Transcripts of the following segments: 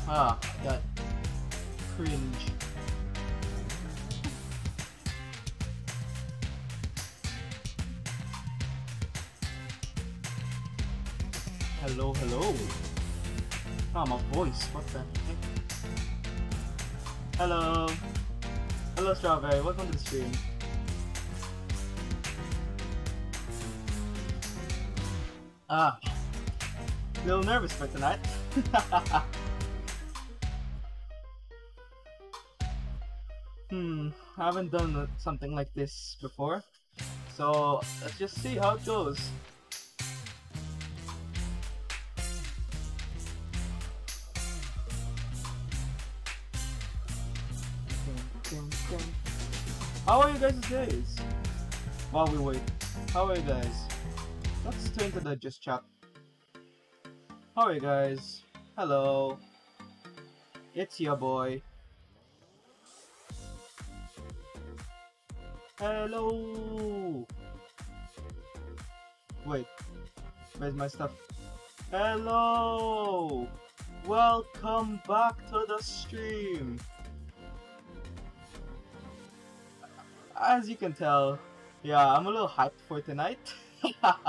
Ah, that cringe. Hello, hello. Ah, my voice. What the heck? Hello. Hello, Strawberry. Welcome to the stream. Ah, a little nervous for tonight. I haven't done something like this before. So, let's just see how it goes. How are you guys days? While we wait, how are you guys? Let's turn to the just chat. How are you guys? Hello. It's your boy. Hello. Wait, where's my stuff? Hello. Welcome back to the stream. As you can tell, yeah, I'm a little hyped for tonight. I'm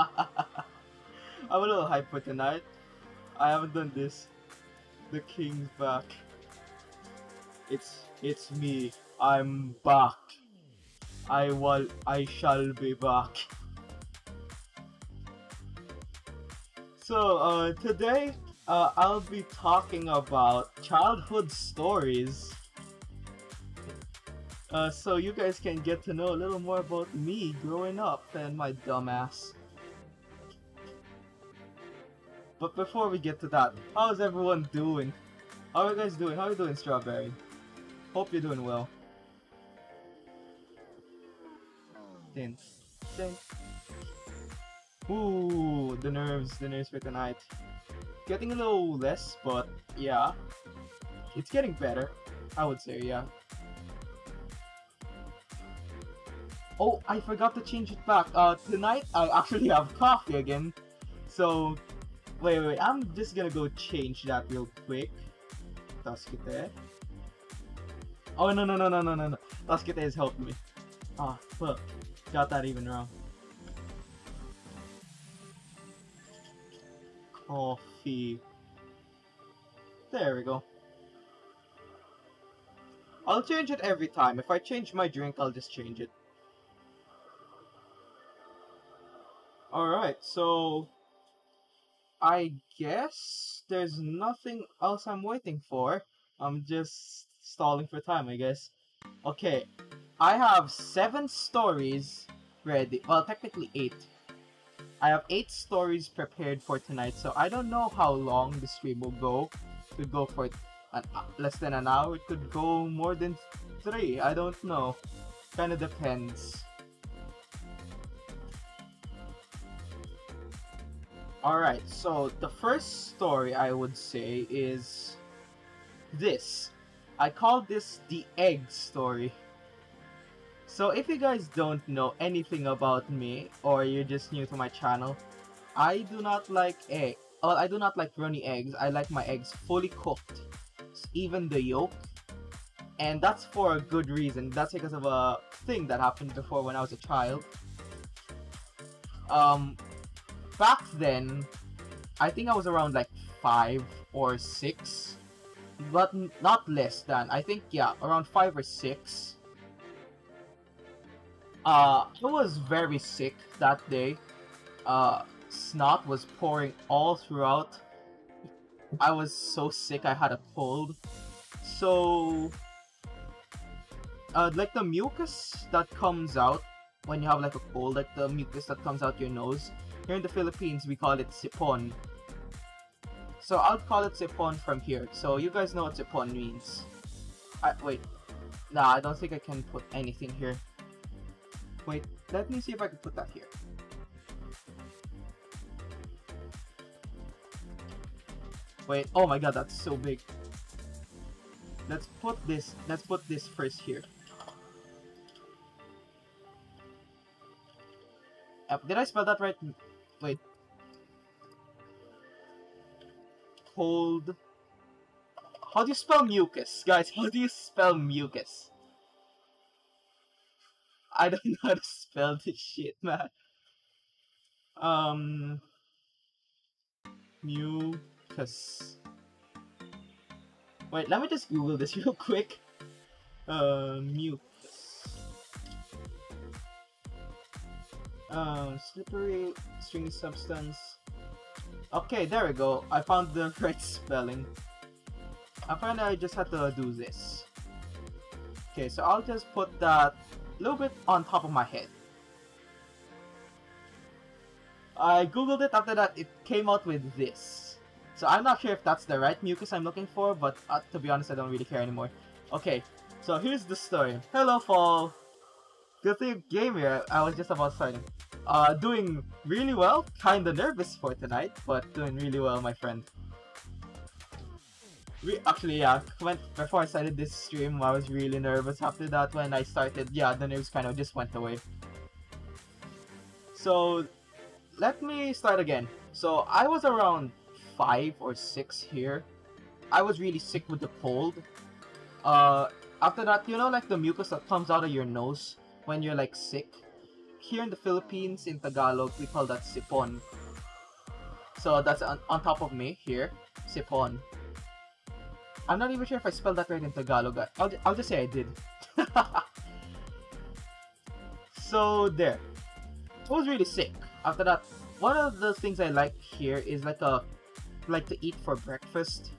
a little hyped for tonight. I haven't done this. The king's back. It's me. I'm back. I shall be back. So today I'll be talking about childhood stories. So you guys can get to know a little more about me growing up and my dumbass. But before we get to that, how's everyone doing? How are you guys doing? How are you doing, Strawberry? Hope you're doing well. Din. Din. Ooh, the nerves for tonight. Getting a little less, but yeah. It's getting better, I would say, yeah. Oh, I forgot to change it back. Tonight I actually have coffee again. So, wait, I'm just gonna go change that real quick. Taskite. Oh, no. Taskite has helped me. Ah, fuck. Got that even wrong. Coffee. There we go. I'll change it every time. If I change my drink, I'll just change it. Alright, so I guess there's nothing else I'm waiting for. I'm just stalling for time, I guess. Okay, I have 7 stories ready. Well, technically 8. I have 8 stories prepared for tonight, so I don't know how long the stream will go. It could go for less than an hour. It could go more than 3. I don't know. Kinda depends. Alright, so the first story I would say is this. I call this the egg story. So if you guys don't know anything about me, or you're just new to my channel, I do not like egg. Well, I do not like runny eggs. I like my eggs fully cooked, even the yolk. And that's for a good reason. That's because of a thing that happened before when I was a child. Back then, I think I was around like 5 or 6, but not less than. I think, yeah, around 5 or 6. I was very sick that day. Snot was pouring all throughout. I was so sick, I had a cold. So, like the mucus that comes out when you have like a cold, like the mucus that comes out your nose. Here in the Philippines, we call it sipon. So I'll call it sipon from here. So you guys know what sipon means. Wait. Nah, I don't think I can put anything here. Wait, let me see if I can put that here. Wait, oh my god, that's so big. Let's put this first here. Did I spell that right? Wait. Cold How do you spell mucus? Guys, how do you spell mucus? I don't know how to spell this shit, man. Mucus. Wait, let me just Google this real quick. Mucus. Slippery, stringy substance. Okay, there we go. I found the right spelling. Apparently I just had to do this. Okay, so I'll just put that a little bit on top of my head. I googled it, after that it came out with this. So I'm not sure if that's the right mucus I'm looking for, but to be honest I don't really care anymore. Okay, so here's the story. Hello fall. Good thing you gave me, I was just about starting. Doing really well, kinda nervous for tonight, but doing really well, my friend. Actually, yeah, before I started this stream, I was really nervous. After that, when I started, yeah, the nerves kind of just went away. So, let me start again. So, I was around 5 or 6 here. I was really sick with the cold. After that, you know, like the mucus that comes out of your nose when you're like sick? Here in the Philippines, in Tagalog, we call that sipon. So, that's on top of me here, sipon. I'm not even sure if I spelled that right in Tagalog. I'll just say I did. So there. I was really sick. After that, one of the things I like here is like to eat for breakfast.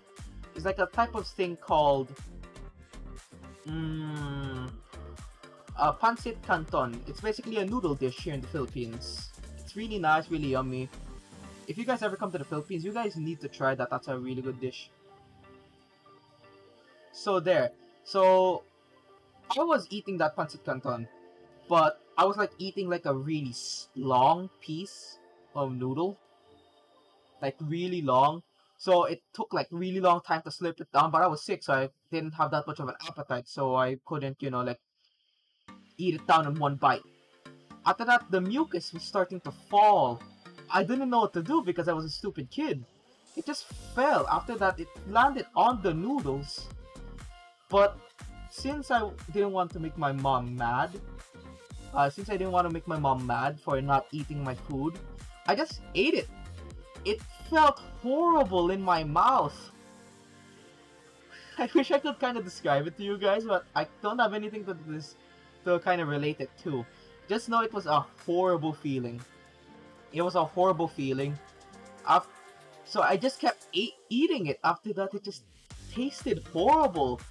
It's like a type of thing called pancit canton. It's basically a noodle dish here in the Philippines. It's really nice, really yummy. If you guys ever come to the Philippines, you guys need to try that. That's a really good dish. So there. So I was eating that pancit canton, but I was like eating like a really long piece of noodle. Like really long. So it took like really long time to slurp it down, but I was sick, so I didn't have that much of an appetite, so I couldn't, you know, like eat it down in one bite. After that, the mucus was starting to fall. I didn't know what to do because I was a stupid kid. It just fell. After that, it landed on the noodles. But since I didn't want to make my mom mad, for not eating my food, I just ate it. It felt horrible in my mouth. I wish I could kind of describe it to you guys, but I don't have anything to kind of relate it to. Just know it was a horrible feeling. It was a horrible feeling. So I just kept eating it. After that, it just tasted horrible.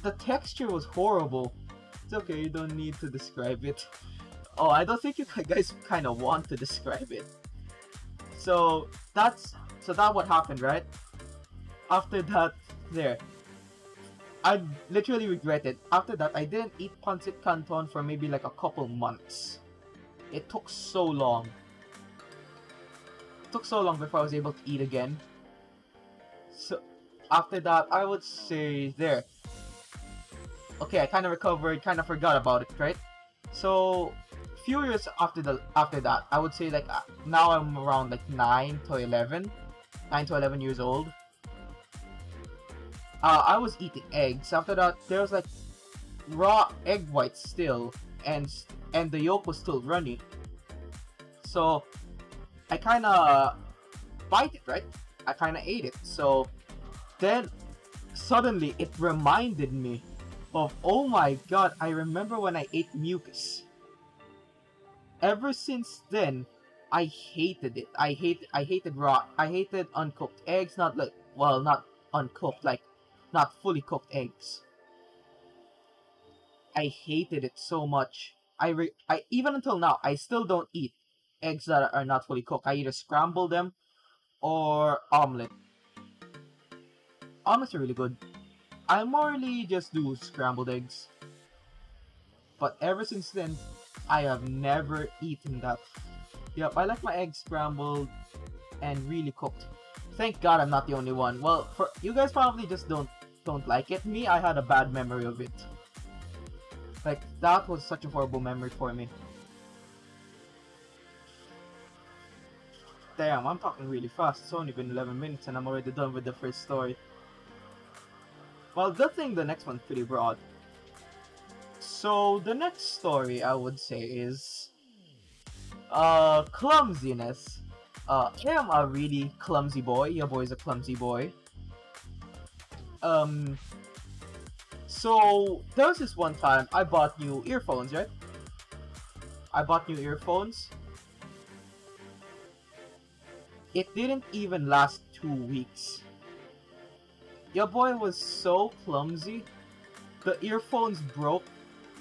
The texture was horrible. It's okay, you don't need to describe it. Oh, I don't think you guys kind of want to describe it. So that's what happened, right? After that, there. I literally regret it. After that, I didn't eat pancit canton for maybe like a couple months. It took so long. It took so long before I was able to eat again. So after that, I would say there. Okay, I kind of recovered, kind of forgot about it, right? So few years after that, I would say like now I'm around like 9 to 11 years old. I was eating eggs. After that, there was like raw egg whites still, and the yolk was still runny. So I kind of bite it, right? I kind of ate it. So then suddenly it reminded me of, oh my god, I remember when I ate mucus. Ever since then, I hated it. I hated uncooked eggs. Not uncooked, like not fully cooked eggs. I hated it so much. I even until now, I still don't eat eggs that are not fully cooked. I either scramble them or omelet. Omelets are really good. I morally just do scrambled eggs. But ever since then, I have never eaten that. Yep, I like my eggs scrambled and really cooked. Thank God I'm not the only one. Well, for you guys probably just don't like it. Me, I had a bad memory of it. Like, that was such a horrible memory for me. Damn, I'm talking really fast. It's only been 11 minutes and I'm already done with the first story. Well, good thing the next one's pretty broad. So the next story I would say is clumsiness. I am a really clumsy boy. Your boy's a clumsy boy. Um so there was this one time I bought new earphones, right? I bought new earphones. It didn't even last 2 weeks. Your boy was so clumsy. The earphones broke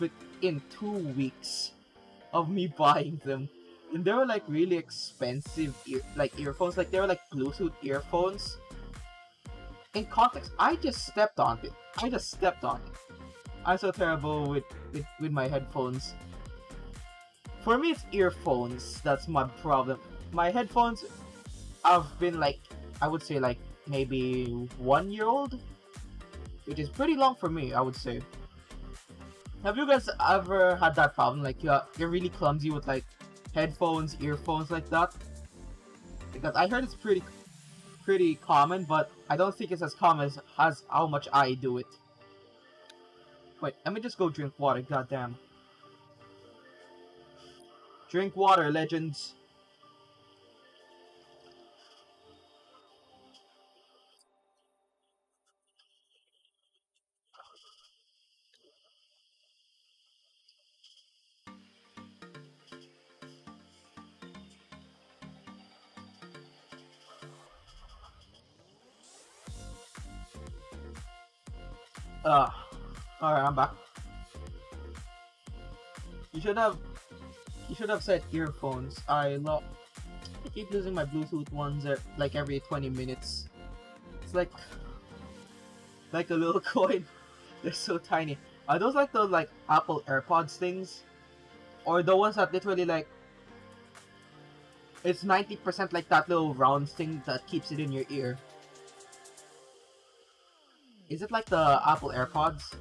within 2 weeks of me buying them. And they were like really expensive earphones. Like they were like Bluetooth earphones. In context, I just stepped on it. I'm so terrible with my headphones. For me, it's earphones that's my problem. My headphones have been like, I would say like maybe 1 year old, which is pretty long for me, I would say. Have you guys ever had that problem? Like you're really clumsy with like headphones, earphones like that? Because I heard it's pretty common, but I don't think it's as common as how much I do it. Wait, let me just go drink water, goddamn. Drink water, legends. Uh, alright, I'm back. You should have said earphones. I keep losing my Bluetooth ones at like every 20 minutes. It's like a little coin. They're so tiny. Are those like those like Apple AirPods things? Or the ones that literally like it's 90% like that little round thing that keeps it in your ear? Is it like the Apple AirPods?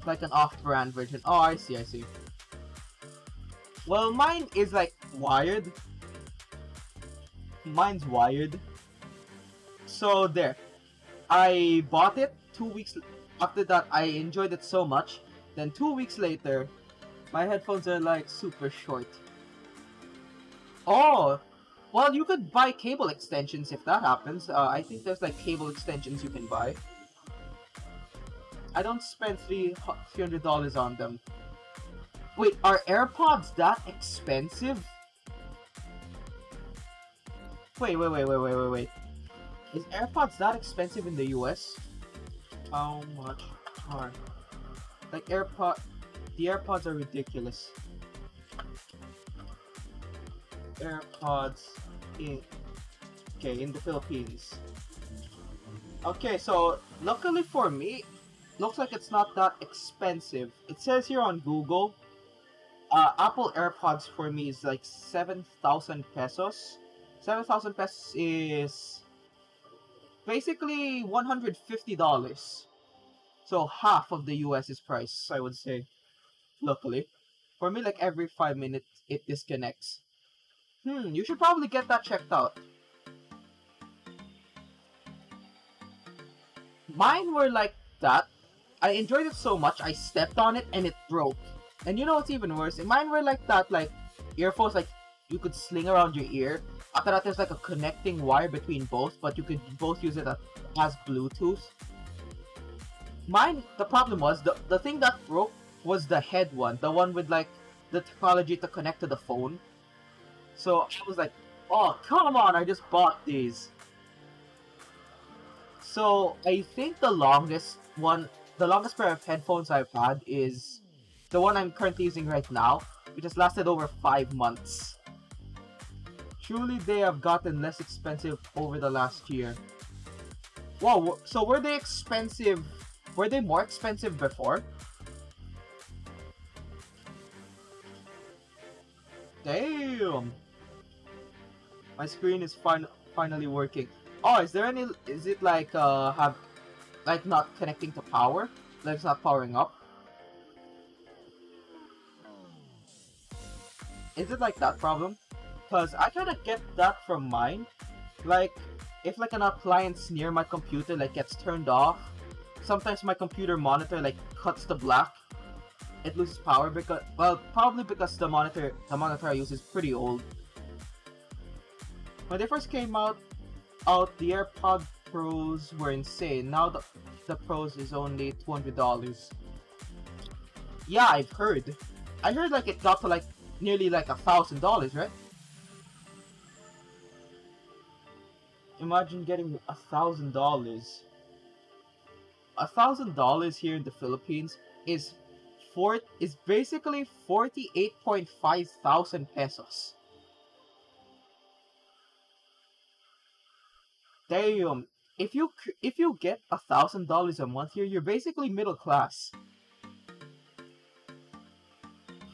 Like an off-brand version. Oh, I see. Well, mine is like wired. Mine's wired. So there. I bought it 2 weeks after that. I enjoyed it so much. Then 2 weeks later, my headphones are like super short. Oh, well, you could buy cable extensions if that happens. I think there's like cable extensions you can buy. I don't spend $300 on them. Wait, are AirPods that expensive? Wait. Is AirPods that expensive in the US? How much are... Like the AirPods are ridiculous. AirPods in the Philippines. Okay, so luckily for me, looks like it's not that expensive. It says here on Google, Apple AirPods for me is like 7,000 pesos. 7,000 pesos is basically $150. So half of the US's price, I would say. Luckily. For me, like every 5 minutes, it disconnects. You should probably get that checked out. Mine were like that. I enjoyed it so much, I stepped on it and it broke. And you know what's even worse? Mine were like that, like earphones, like you could sling around your ear. After that, there's like a connecting wire between both, but you could both use it as Bluetooth. Mine, the problem was, the thing that broke was the head one. The one with like the technology to connect to the phone. So I was like, oh, come on, I just bought these. So I think the longest pair of headphones I've had is the one I'm currently using right now, which has lasted over 5 months. Truly, they have gotten less expensive over the last year. Wow, so were they expensive? Were they more expensive before? Damn! My screen is finally working. Oh, is it like not connecting to power? Like it's not powering up? Is it like that problem? Because I kind of get that from mine. Like, if like an appliance near my computer like gets turned off, sometimes my computer monitor like cuts to black. It loses power because, well, probably because the monitor I use is pretty old. When they first came out the AirPod Pros were insane. Now the Pros is only $200. Yeah, I've heard. I heard like it got to like nearly like $1,000, right? Imagine getting $1,000. $1,000 here in the Philippines is basically 48.5 thousand pesos. Damn. If you get $1,000 a month here, you're basically middle class.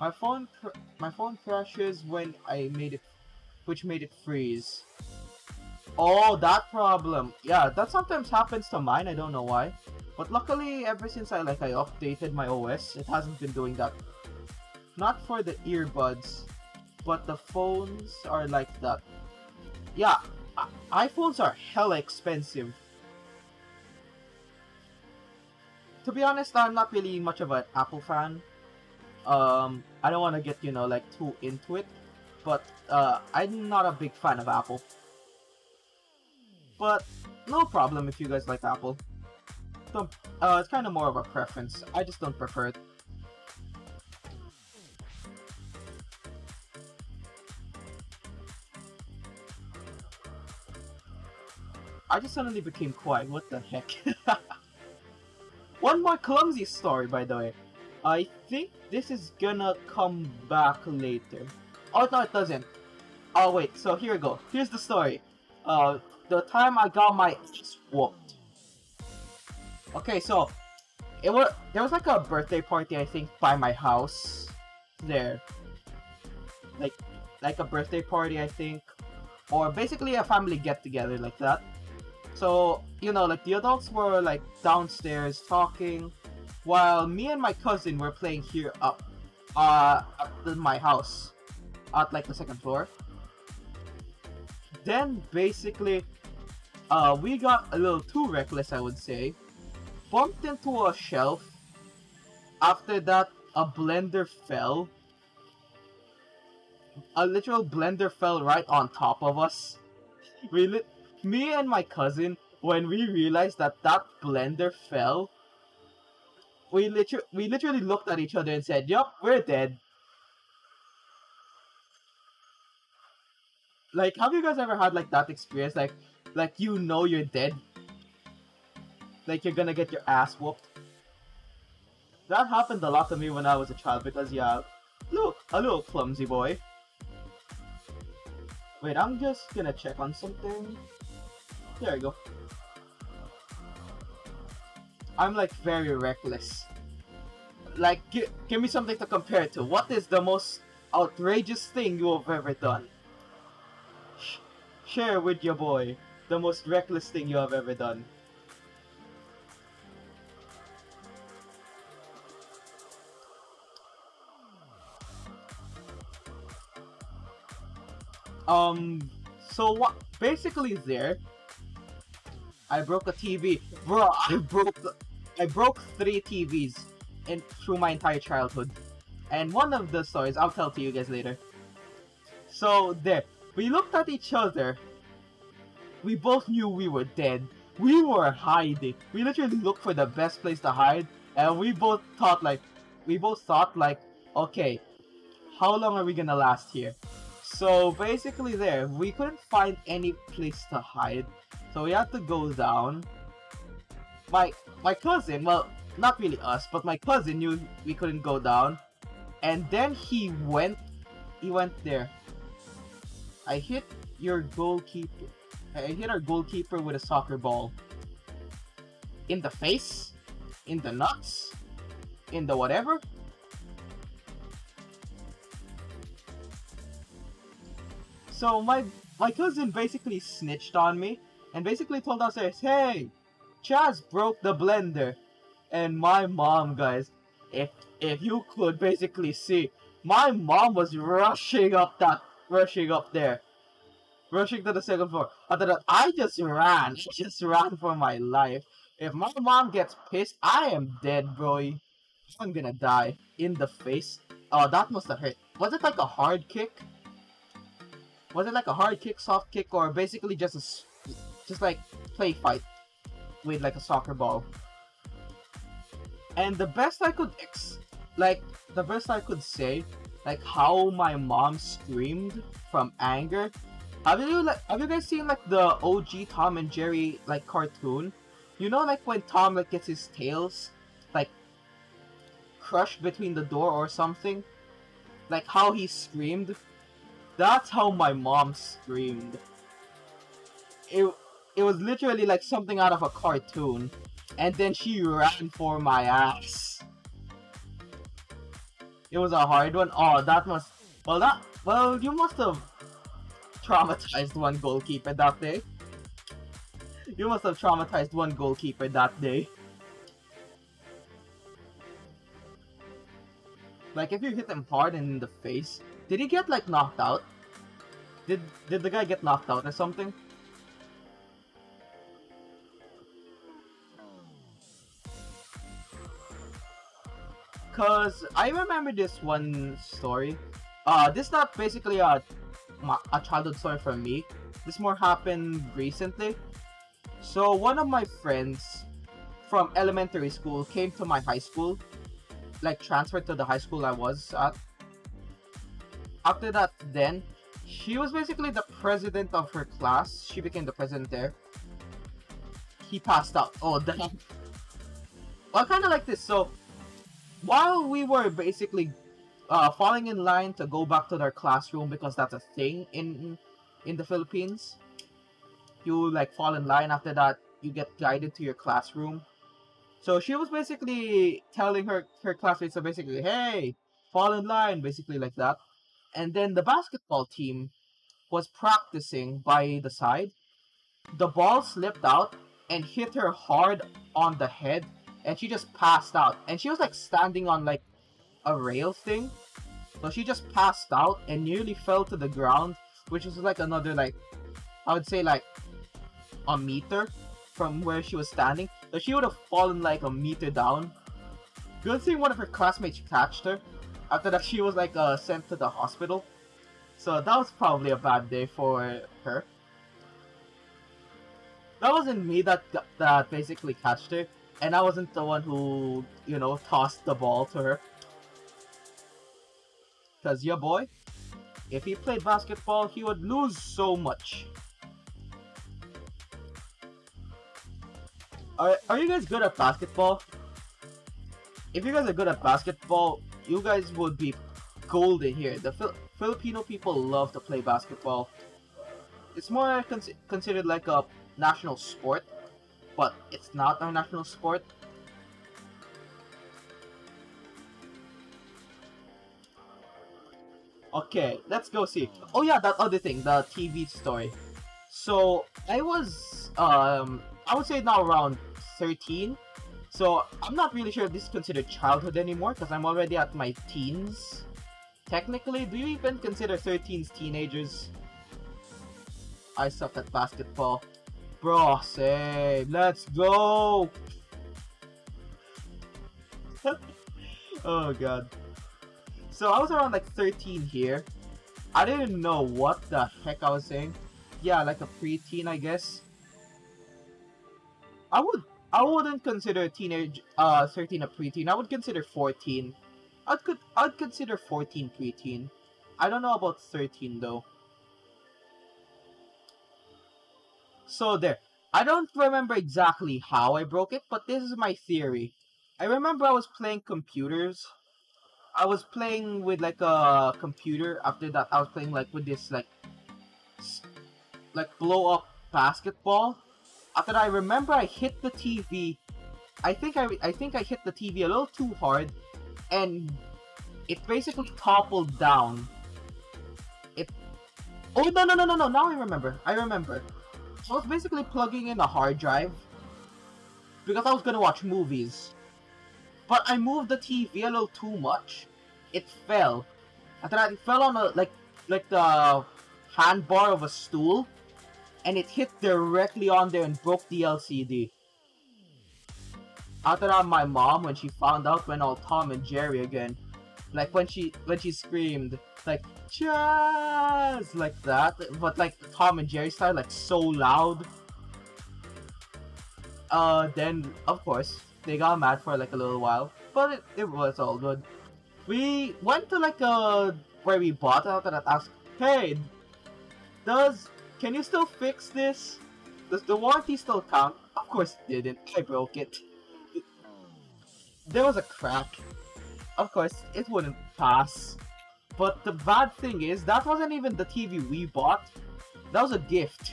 My phone crashes when I made it, which made it freeze. Oh, that problem. Yeah, that sometimes happens to mine. I don't know why, but luckily, ever since I updated my OS, it hasn't been doing that. Not for the earbuds, but the phones are like that. Yeah, iPhones are hella expensive. To be honest, I'm not really much of an Apple fan. I don't want to get, like too into it, but I'm not a big fan of Apple. But no problem if you guys like Apple. So, it's kind of more of a preference. I just don't prefer it. I just suddenly became quiet. What the heck? One more clumsy story, by the way. I think this is gonna come back later. Oh no, it doesn't. Oh wait, so here we go. Here's the story. The time I got my ass whooped. Okay, so there was like a birthday party, I think, by my house. There, like a birthday party, I think, or basically a family get together like that. So like the adults were like downstairs talking, while me and my cousin were playing here up, my house, at like the second floor. Then basically, we got a little too reckless, I would say. Bumped into a shelf. After that, a blender fell. A literal blender fell right on top of us. Me and my cousin, when we realized that blender fell, we literally looked at each other and said, "Yup, we're dead." Like, have you guys ever had like that experience? Like you're dead. Like you're gonna get your ass whooped. That happened a lot to me when I was a child because yeah, look, a little clumsy boy. Wait, I'm just gonna check on something. There we go. I'm like very reckless. Like, give me something to compare it to. What is the most outrageous thing you have ever done? Share with your boy the most reckless thing you have ever done. So what? Basically, I broke a TV, bro. I broke 3 TVs through my entire childhood, and one of the stories I'll tell to you guys later. So we looked at each other. We both knew we were dead. We were hiding. We literally looked for the best place to hide, and we both thought like, okay, how long are we gonna last here? So basically we couldn't find any place to hide, so we had to go down. My cousin, well, not really us, but my cousin knew we couldn't go down, and then he went there. I hit our goalkeeper with a soccer ball. In the face? In the nuts? In the whatever? So my cousin basically snitched on me and basically told us, "Hey, Chaz broke the blender." And my mom, guys, if you could basically see, my mom was rushing up there. rushing to the second floor. After that, I just ran. Just ran for my life. If my mom gets pissed, I am dead, bro. I'm gonna die in the face. Oh, that must have hurt. Was it like a hard kick? Was it like a hard kick, soft kick, or basically just just like play fight with like a soccer ball? And the best I could the best I could say, like how my mom screamed from anger. Have you guys seen like the OG Tom and Jerry like cartoon? You know, like when Tom like gets his tails like crushed between the door or something? Like how he screamed? That's how my mom screamed. It was literally like something out of a cartoon. And then she ran for my ass. It was a hard one. Oh, that must... Well, you must have traumatized one goalkeeper that day. You must have traumatized one goalkeeper that day. Like, if you hit him hard in the face... Did he get, like, knocked out? Did the guy get knocked out or something? Cause I remember this one story. This is not basically a childhood story from me. This more happened recently. So one of my friends from elementary school came to my high school, like transferred to the high school I was at. After that, then she was basically the president of her class. She became the president there. He passed out. Oh damn. Well, kind of like this. So while we were basically falling in line to go back to their classroom, because that's a thing in the Philippines, you like fall in line. After that, you get guided to your classroom. So she was basically telling her classmates, so basically, hey, fall in line, basically like that. And then the basketball team was practicing by the side. The ball slipped out and hit her hard on the head, and she just passed out. And she was like standing on like a rail thing. So she just passed out and nearly fell to the ground, which was like another like, I would say like a meter from where she was standing. So she would have fallen like a meter down. Good thing one of her classmates catched her. After that, she was like sent to the hospital. So that was probably a bad day for her. That wasn't me that basically catched her, and I wasn't the one who, you know, tossed the ball to her. Cause your boy, if he played basketball, he would lose so much. Are you guys good at basketball? If you guys are good at basketball, you guys would be golden here. The Filipino people love to play basketball. It's more considered like a national sport, but it's not a national sport. Okay, let's go see. Oh yeah, that other thing, the TV story. So I was I would say now around 13. So I'm not really sure if this is considered childhood anymore because I'm already at my teens. Technically, do you even consider 13s teenagers? I suck at basketball. Bro, save. Let's go! Oh god. So I was around like 13 here. I didn't know what the heck I was saying. Yeah, like a preteen, I guess. I wouldn't consider 13 a preteen. I would consider 14. I'd consider 14 preteen. I don't know about 13 though. So there. I don't remember exactly how I broke it, but this is my theory. I remember I was playing computers. I was playing with like a computer. After that, I was playing like with this like blow up basketball. After that, I remember I hit the TV. I think I hit the TV a little too hard, and it basically toppled down. Oh no! Now I remember. I was basically plugging in a hard drive because I was gonna watch movies. But I moved the TV a little too much. It fell. After that, it fell on a like the handbar of a stool, and it hit directly on there and broke the LCD. After that, my mom, when she found out, went all Tom and Jerry again. Like when she screamed like Chaz like that, but like Tom and Jerry style, like so loud. Then of course they got mad for like a little while, but it was all good. We went to like where we bought it after that. Asked, hey, can you still fix this? Does the warranty still count? Of course it didn't. I broke it. There was a crack. Of course, it wouldn't pass. But the bad thing is, that wasn't even the TV we bought. That was a gift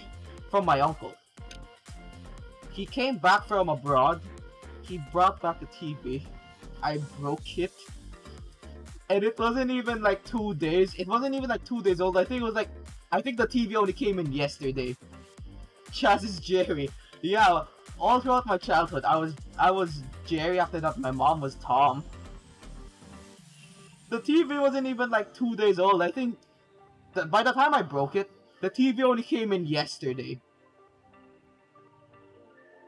from my uncle. He came back from abroad. He brought back a TV. I broke it. And it wasn't even like 2 days. It wasn't even like 2 days old. I think the TV only came in yesterday. Chaz is Jerry. Yeah, all throughout my childhood, I was Jerry. After that, my mom was Tom. The TV wasn't even like 2 days old. I think that by the time I broke it, the TV only came in yesterday.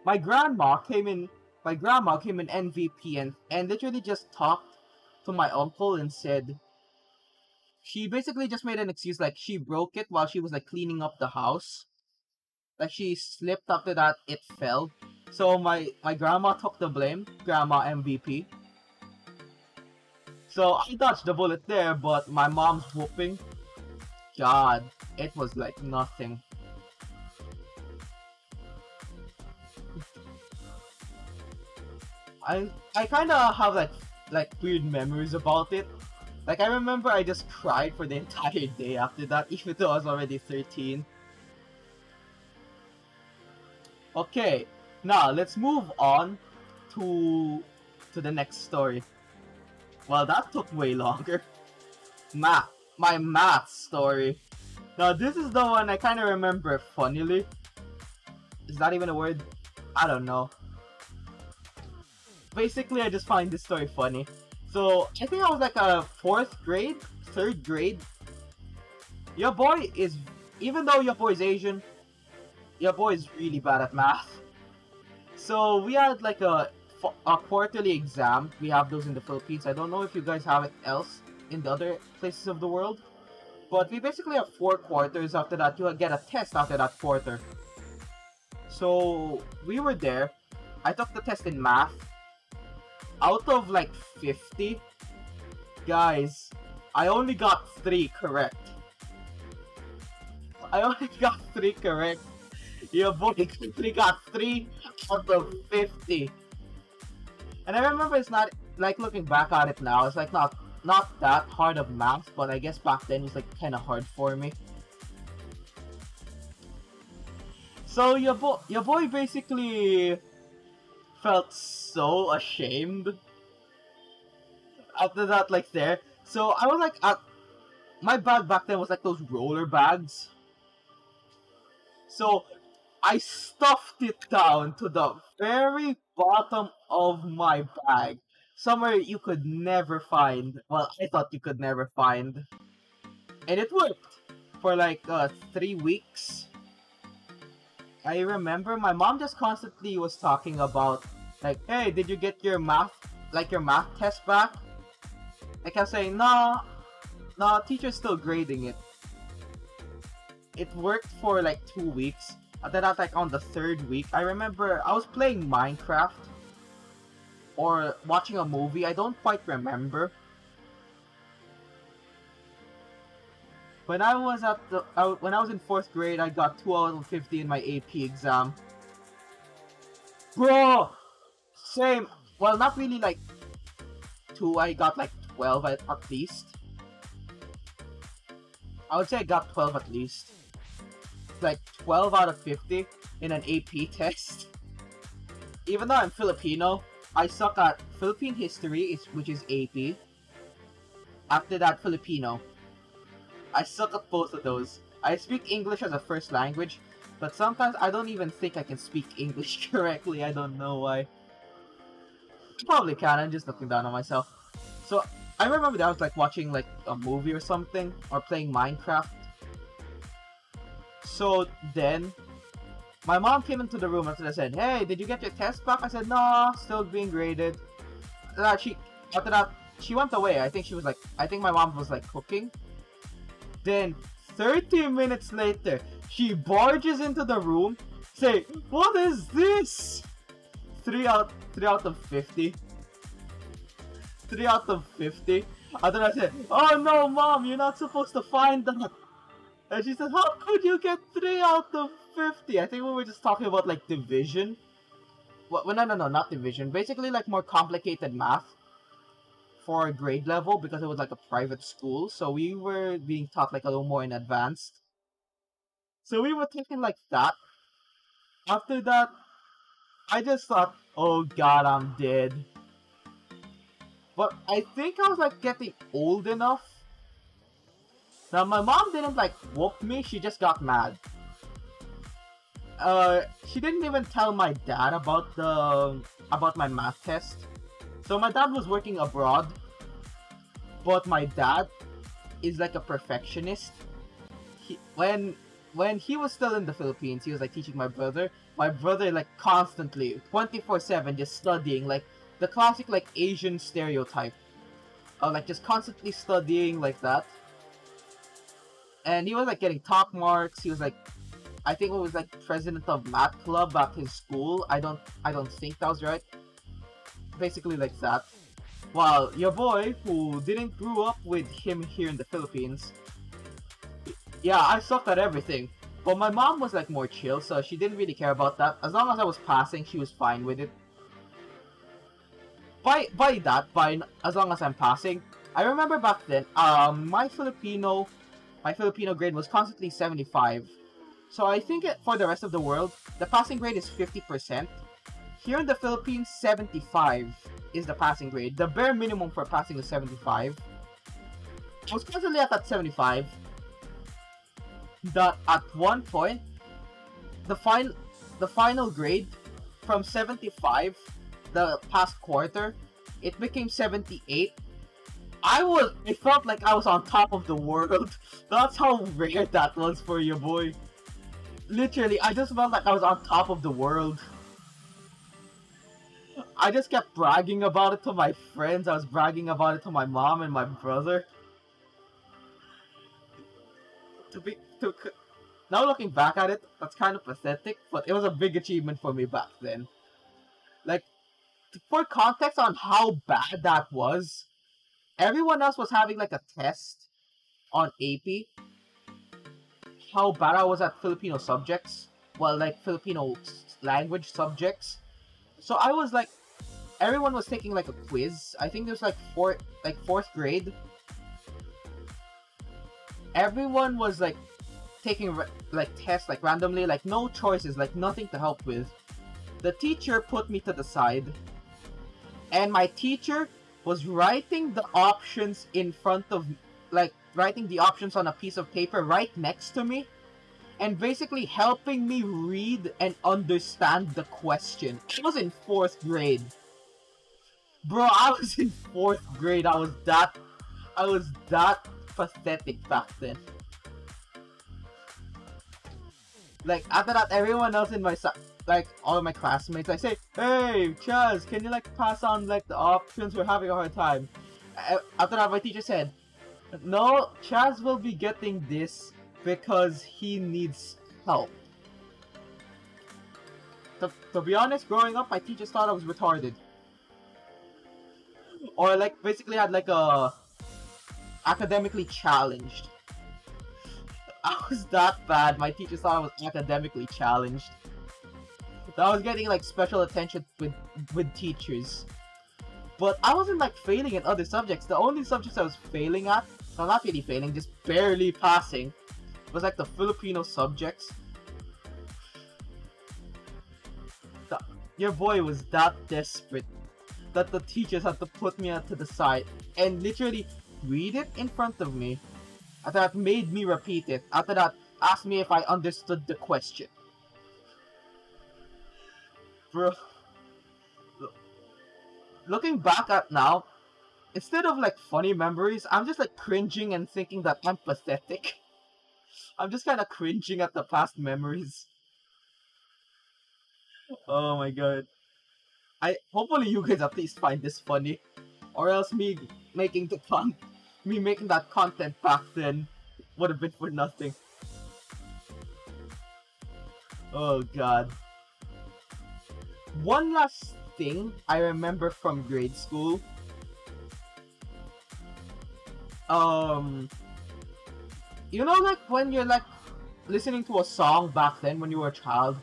My grandma came in MVP and literally just talked to my uncle and said, she basically just made an excuse like she broke it while she was like cleaning up the house. Like she slipped, after that it fell. So my grandma took the blame, Grandma MVP. So I dodged the bullet there, but my mom's whooping, God, it was like nothing. I kind of have like weird memories about it. Like I remember I just cried for the entire day after that, even though I was already 13. Okay, now let's move on to the next story. Well, that took way longer. My math story. Now this is the one I kind of remember funnily. Is that even a word? I don't know. Basically, I just find this story funny. So, I think I was like a 4th grade, 3rd grade. Your boy is, even though your boy is Asian, your boy is really bad at math. So, we had like a quarterly exam. We have those in the Philippines. I don't know if you guys have it else in the other places of the world. But we basically have 4 quarters. After that, you get a test after that quarter. So, we were there. I took the test in math. Out of like 50, guys, I only got 3 correct. I only got 3 correct. Your boy got 3 out of 50. And I remember it's not, like looking back at it now, it's like not that hard of math, but I guess back then it was like kind of hard for me. So your boy basically felt so ashamed after that, like there. So I was like, my bag back then was like those roller bags. So I stuffed it down to the very bottom of my bag, somewhere you could never find. Well, I thought you could never find, and it worked for like 3 weeks. I remember my mom just constantly was talking about like, hey, did you get your math test back? I kept saying, nah, teacher's still grading it. It worked for like 2 weeks. After that, like on the 3rd week, I remember I was playing Minecraft or watching a movie. I don't quite remember. When I was in 4th grade, I got 2 out of 50 in my AP exam. Bro! Same. Well, not really like 2, I got like 12 at least. I would say I got 12 at least. Like 12 out of 50 in an AP test. Even though I'm Filipino, I suck at Philippine history, which is AP. After that, Filipino. I suck at both of those. I speak English as a first language, but sometimes I don't even think I can speak English correctly. I don't know why. Probably can, I'm just looking down on myself. So, I remember that I was like watching like a movie or something, or playing Minecraft. So then, my mom came into the room after I said, "Hey, did you get your test back?" I said, "No, still being graded." After that, she went away. I think my mom was like cooking. Then 30 minutes later, she barges into the room, say, "What is this?" 3 out of 50. 3 out of 50. And then I said, "Oh no, mom, you're not supposed to find that." And she said, "How could you get 3 out of 50? I think we were just talking about like division. Well, no, not division. Basically like more complicated math for grade level because it was like a private school. So we were being taught like a little more in advanced. So we were taking like that. After that, I just thought, oh god, I'm dead. But I think I was like getting old enough. Now my mom didn't like whoop me, she just got mad. She didn't even tell my dad about my math test. So my dad was working abroad, but my dad is like a perfectionist. When he was still in the Philippines, he was like teaching my brother. My brother like constantly 24/7 just studying, like the classic like Asian stereotype of like just constantly studying like that. And he was like getting top marks. He was like, I think it was like president of math club at his school. I don't think that was right. Basically like that. While your boy, who didn't grow up with him here in the Philippines, yeah, I sucked at everything. But my mom was like more chill, so she didn't really care about that. As long as I was passing, she was fine with it. By as long as I'm passing. I remember back then, my Filipino grade was constantly 75. So I think for the rest of the world, the passing grade is 50%. Here in the Philippines, 75 is the passing grade. The bare minimum for passing is 75. I was constantly at that 75. That at one point, the final grade from 75, the past quarter, it became 78. It felt like I was on top of the world. That's how rare that was for your boy. Literally, I just felt like I was on top of the world. I just kept bragging about it to my friends. I was bragging about it to my mom and my brother. Now looking back at it, that's kind of pathetic, but it was a big achievement for me back then. Like, for context on how bad that was, everyone else was having like a test on AP. How bad I was at Filipino subjects. Well, like Filipino language subjects. So I was like, everyone was taking like a quiz. I think there's like fourth grade. Everyone was like taking like tests like randomly, like no choices, like nothing to help with. The teacher put me to the side, and my teacher was writing the options in front of, like writing the options on a piece of paper right next to me, and basically helping me read and understand the question. I was in 4th grade. Bro, I was in 4th grade. I was that pathetic back then. Like, after that, everyone else in my like all of my classmates, I say, "Hey, Chaz, can you like pass on like the options? We're having a hard time." After that, my teacher said, "No, Chaz will be getting this because he needs help." To be honest, growing up, my teachers thought I was retarded, or like basically had like a academically challenged. I was that bad. My teachers thought I was academically challenged. I was getting like special attention with teachers. But I wasn't like failing in other subjects. The only subjects I was failing at, well, not really failing, just barely passing, was like the Filipino subjects. Your boy was that desperate that the teachers had to put me to the side and literally read it in front of me. After that, made me repeat it. After that, asked me if I understood the question. Bro, looking back at now, instead of like funny memories, I'm just like cringing and thinking that I'm pathetic. I'm just kind of cringing at the past memories. Oh my god. I hopefully you guys at least find this funny, or else making the me making that content back then would have been for nothing. Oh god. One last thing I remember from grade school. You know, like when you're like listening to a song back then when you were a child,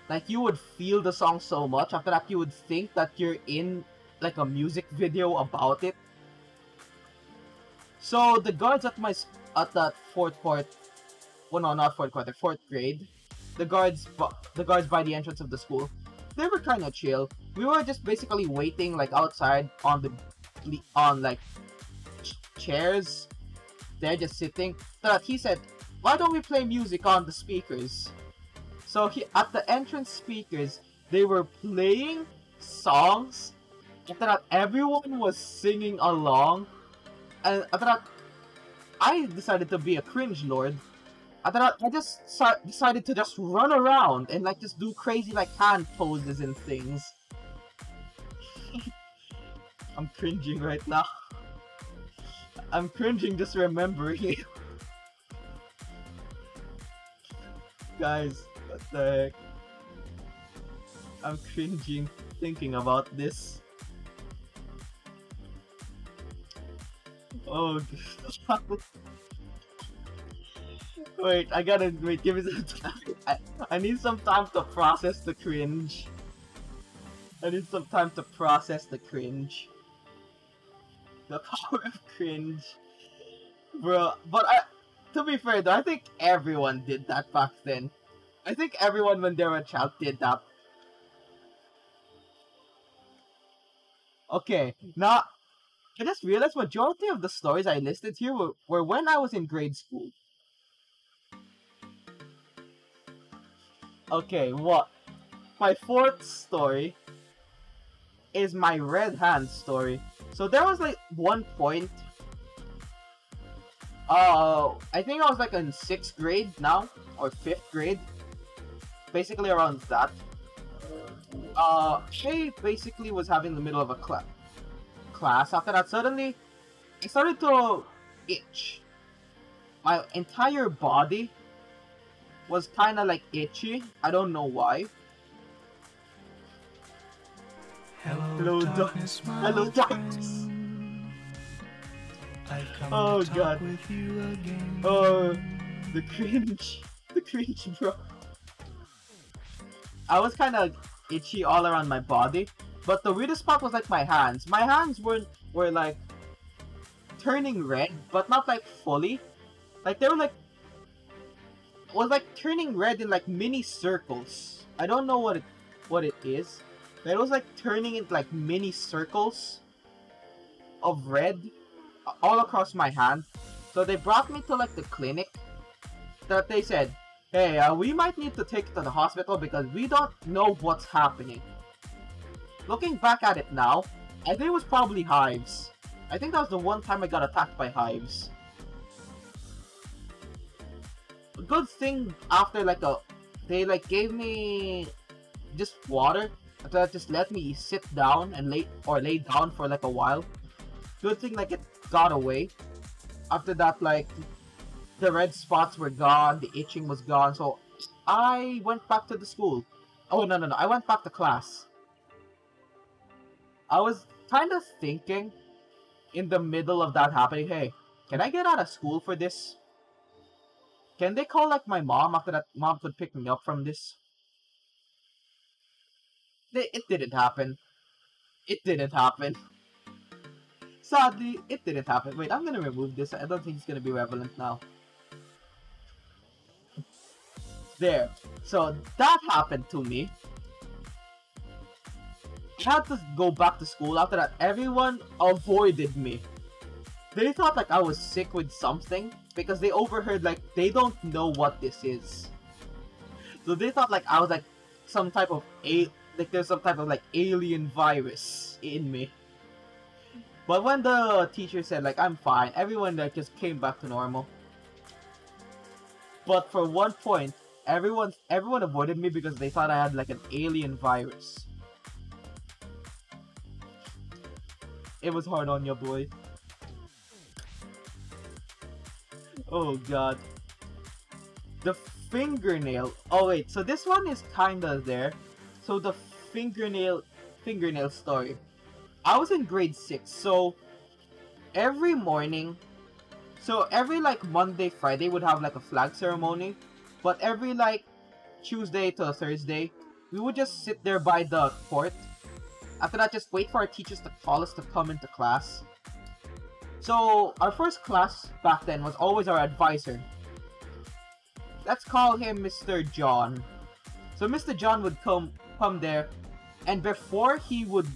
like you would feel the song so much. After that, you would think that you're in like a music video about it. So the guards at that fourth court, well no, not fourth quarter, fourth grade, the guards by the entrance of the school, they were kind of chill. We were just basically waiting like outside on like chairs. They're just sitting. So that he said, "Why don't we play music on the speakers?" So at the entrance speakers, they were playing songs. After that, everyone was singing along. And after that, I decided to be a cringe lord. After that, I just decided to just run around and like just do crazy like hand poses and things. I'm cringing right now. I'm cringing just remembering it. Guys, what the heck? I'm cringing thinking about this. Oh god. Wait, give me some time. I need some time to process the cringe. I need some time to process the cringe. The power of cringe. Bro, but to be fair though, I think everyone did that back then. I think everyone when they were a child did that. Okay, now I just realized majority of the stories I listed here were when I was in grade school. Okay, what? My fourth story is my red hand story. So there was like one point, I think I was like in 6th grade now, or 5th grade. Basically around that. She basically was having the middle of a class. After that, suddenly, I started to itch. My entire body was kind of like itchy. I don't know why. Hello, darkness. Hello, darkness. Oh god. Oh, the cringe. The cringe, bro. I was kind of itchy all around my body, but the weirdest part was like my hands. My hands were like turning red, but not like fully. Like they were like turning red in like mini circles. I don't know what it is. But it was like turning into like mini circles of red all across my hand. So they brought me to like the clinic. That they said, "Hey, we might need to take it to the hospital because we don't know what's happening." Looking back at it now, I think it was probably hives. I think that was the one time I got attacked by hives. A good thing after they like gave me just water. That just let me sit down and lay down for like a while. Good thing like it got away. After that, like the red spots were gone, the itching was gone, so I went back to the school. Oh no, I went back to class. I was kind of thinking in the middle of that happening, hey, can I get out of school for this? Can they call like my mom after that mom could pick me up from this? It didn't happen. It didn't happen. Sadly, it didn't happen. Wait, I'm gonna remove this. I don't think it's gonna be relevant now. There. So, that happened to me. I had to go back to school. After that, everyone avoided me. They thought like I was sick with something because they overheard like they don't know what this is. So they thought like I was like some type of there's some type of like alien virus in me. But when the teacher said like I'm fine, everyone like just came back to normal. But for one point, everyone avoided me because they thought I had like an alien virus. It was hard on your boy. Oh god. The fingernail. Oh wait, so this one is kinda there. So the fingernail story. I was in grade 6, so every morning, so every like Monday, Friday would have like a flag ceremony, but every like Tuesday to Thursday, we would just sit there by the court. After that, just wait for our teachers to call us to come into class. So our first class back then was always our advisor. Let's call him Mr. John. So Mr. John would come there, and before he would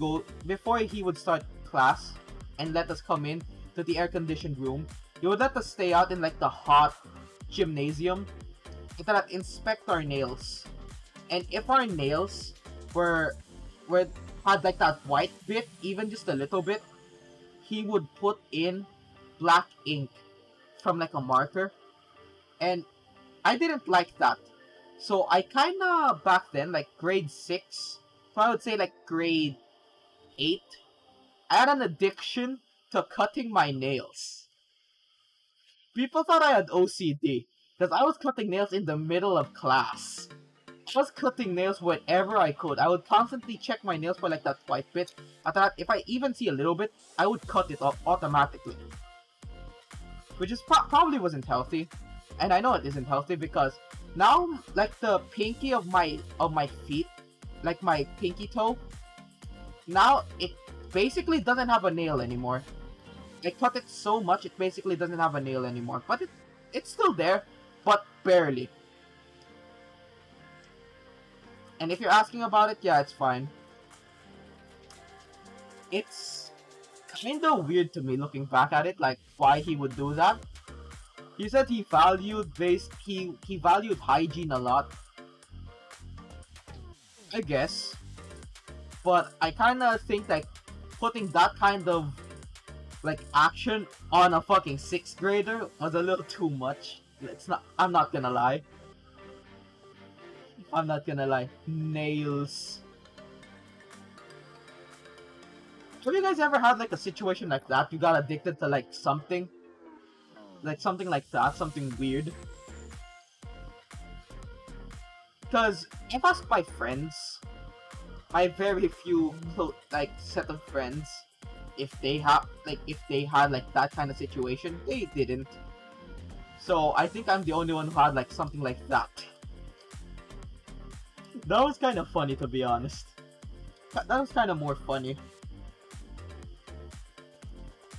start class and let us come in to the air-conditioned room, he would let us stay out in like the hot gymnasium and that inspect our nails. And if our nails had like that white bit, even just a little bit, he would put in black ink from like a marker. And I didn't like that. So I kinda, back then, like grade 6, so I would say like grade 8, I had an addiction to cutting my nails. People thought I had OCD, because I was cutting nails in the middle of class. I was cutting nails wherever I could. I would constantly check my nails for like that white bit. After that, if I even see a little bit, I would cut it off automatically. Which is probably wasn't healthy. And I know it isn't healthy because now, like the pinky of my feet, like my pinky toe, now it basically doesn't have a nail anymore. I cut it so much, it basically doesn't have a nail anymore. But it's still there, but barely. And if you're asking about it, yeah, it's fine. It's kinda weird to me looking back at it, like why he would do that. He said he valued hygiene a lot. I guess. But I kinda think like putting that kind of like action on a fucking 6th grader was a little too much. I'm not gonna lie. I'm not gonna lie. Nails. Have you guys ever had like a situation like that? You got addicted to like something? Like something like that, something weird. Because if I ask my friends, my very few like set of friends, if they had like that kind of situation, they didn't. So I think I'm the only one who had like something like that. That was kind of funny, to be honest. That was kind of more funny.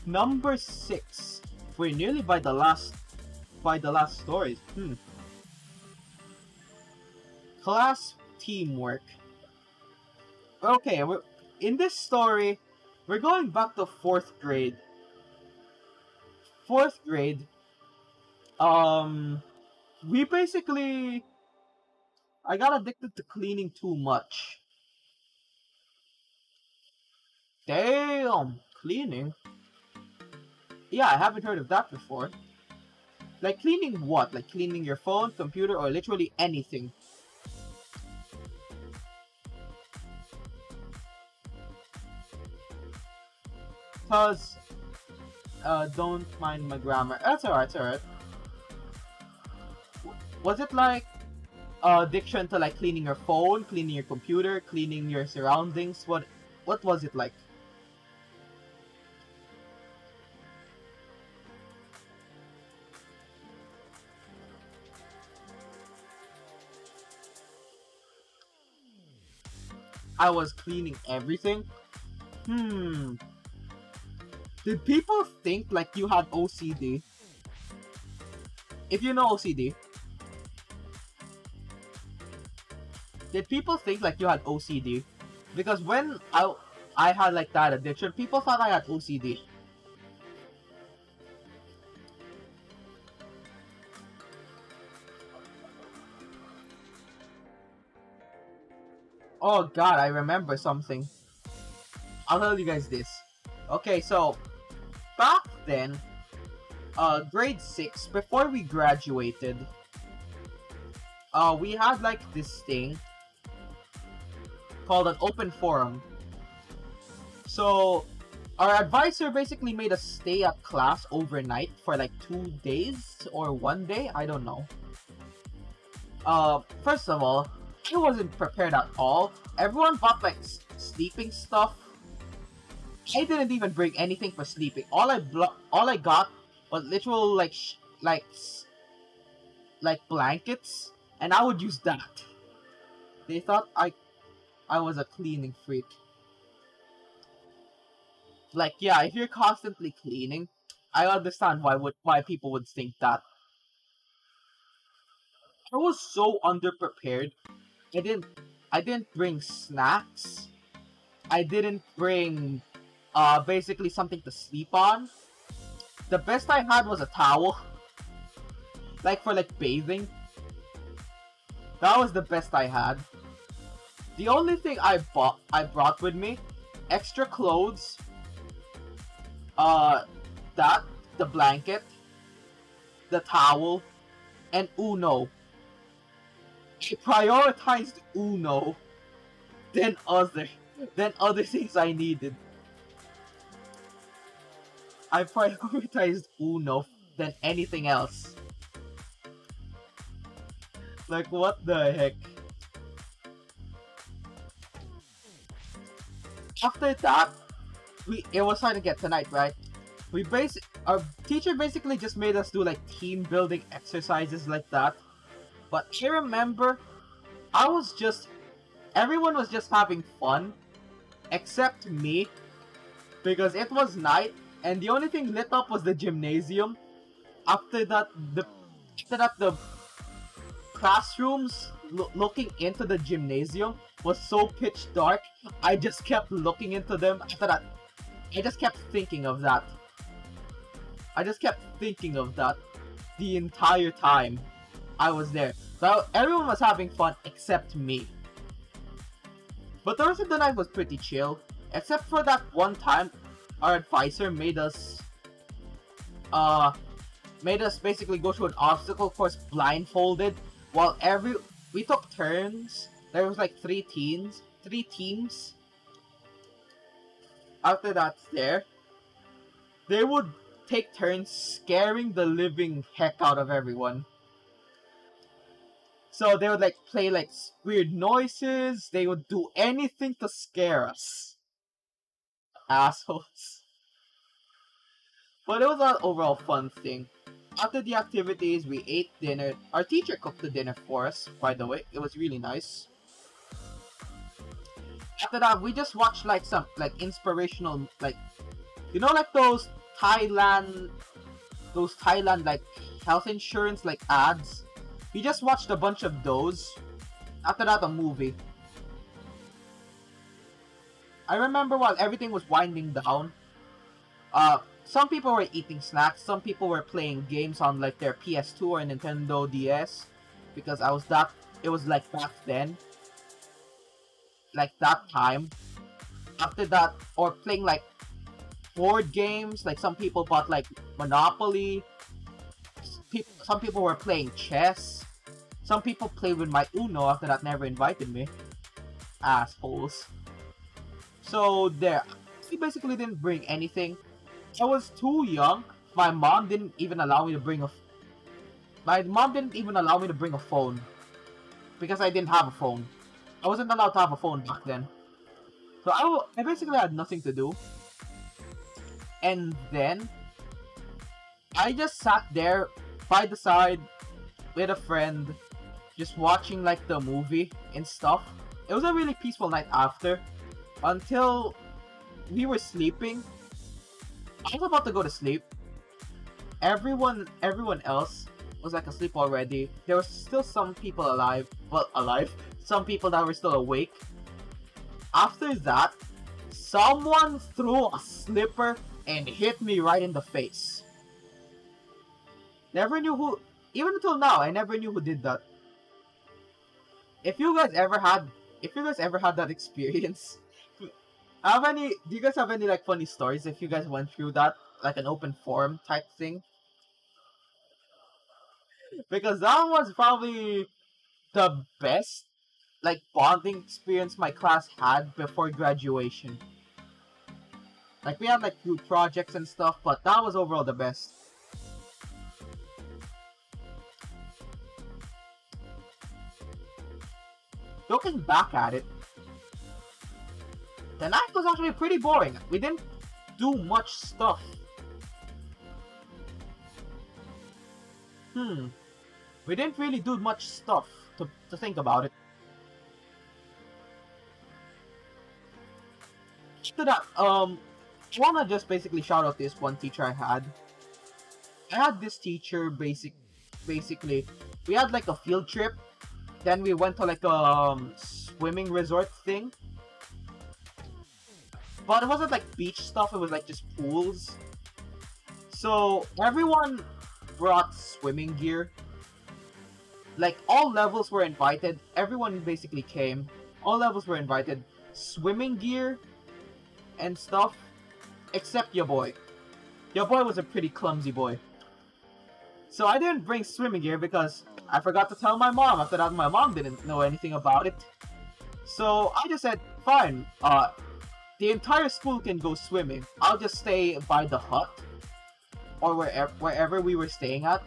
Number 6. We're nearly by the last stories. Class teamwork. Okay, in this story, we're going back to 4th grade. 4th grade. We basically, I got addicted to cleaning too much. Damn, cleaning? Yeah, I haven't heard of that before. Like cleaning what? Like cleaning your phone, computer, or literally anything? Cause, don't mind my grammar. That's alright, it's alright. Was it like addiction to like cleaning your phone, cleaning your computer, cleaning your surroundings? What was it like? I was cleaning everything? Did people think like you had OCD? If you know OCD, did people think like you had OCD? Because when I had like that addiction, people thought I had OCD. Oh god, I remember something. I'll tell you guys this. Okay, so back then, grade 6, before we graduated, we had like this thing called an open forum. So our advisor basically made us stay at class overnight for like 2 days or one day, I don't know. First of all, I wasn't prepared at all. Everyone bought like sleeping stuff. I didn't even bring anything for sleeping. All I got was literal like blankets, and I would use that. They thought I was a cleaning freak. Like, yeah, if you're constantly cleaning, I understand why people would think that. I was so underprepared. I didn't I didn't bring snacks. I didn't bring basically something to sleep on. The best I had was a towel. Like for like bathing. That was the best I had. The only thing I brought with me, extra clothes, that, the blanket, the towel, and Uno. I prioritized Uno than other things I needed. I prioritized Uno than anything else. Like, what the heck? After that, it was starting to get tonight, right? Our teacher basically just made us do like team building exercises like that. But I remember, everyone was just having fun, except me, because it was night, and the only thing lit up was the gymnasium. After that, the classrooms looking into the gymnasium was so pitch dark. I just kept looking into them. After that, I just kept thinking of that. I just kept thinking of that the entire time I was there. So everyone was having fun except me. But the rest of the night was pretty chill. Except for that one time our advisor made us basically go through an obstacle course blindfolded while we took turns. There was like three teams. After that they would take turns scaring the living heck out of everyone. So they would like play like weird noises. They would do anything to scare us. Assholes. But it was an overall fun thing. After the activities, we ate dinner. Our teacher cooked the dinner for us, by the way. It was really nice. After that, we just watched like some like inspirational, like, you know, like those Thailand like health insurance like ads. We just watched a bunch of those. After that, a movie. I remember while everything was winding down, some people were eating snacks, some people were playing games on like their PS2 or Nintendo DS, because it was like back then, like that time. After that, or playing like board games, like some people bought like Monopoly. Some people were playing chess. Some people played with my Uno. After that, never invited me. Assholes. So there, we basically didn't bring anything. I was too young. My mom didn't even allow me to bring a phone because I didn't have a phone. I wasn't allowed to have a phone back then. So I basically had nothing to do. And then I just sat there by the side with a friend, just watching like the movie and stuff. It was a really peaceful night after, until we were sleeping. I was about to go to sleep. Everyone else was like asleep already. There were still some people alive. Well, alive. Some people that were still awake. After that, someone threw a slipper and hit me right in the face. Never knew who. Even until now, I never knew who did that. If you guys ever had that experience, do you guys have any like funny stories if you guys went through that, like an open forum type thing? Because that was probably the best like bonding experience my class had before graduation. Like we had like group projects and stuff, but that was overall the best. Looking back at it, the night was actually pretty boring. We didn't do much stuff. We didn't really do much stuff to think about it. After that, I wanna just basically shout out this one teacher I had. I had this teacher basically we had like a field trip. Then we went to like a swimming resort thing. But it wasn't like beach stuff, it was like just pools. So everyone brought swimming gear. Like all levels were invited. Everyone basically came. All levels were invited. Swimming gear and stuff. Except your boy. Your boy was a pretty clumsy boy. So I didn't bring swimming gear because I forgot to tell my mom. After that, my mom didn't know anything about it. So I just said, fine, the entire school can go swimming. I'll just stay by the hut. Or wherever we were staying at.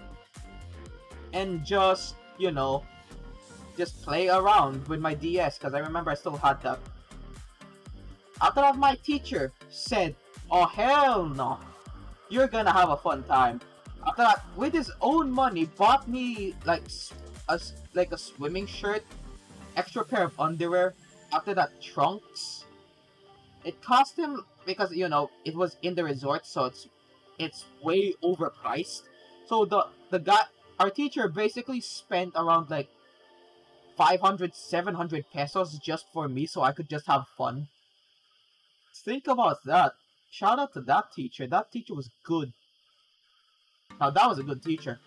And just, you know, just play around with my DS. Because I remember I still had that. After that, my teacher said, oh hell no. You're gonna have a fun time. After that, with his own money, bought me like a swimming shirt, extra pair of underwear. After that, trunks. It cost him because you know it was in the resort, so it's way overpriced. So the guy, our teacher, basically spent around like 500, 700 pesos just for me, so I could just have fun. Think about that. Shout out to that teacher. That teacher was good. Now that was a good teacher.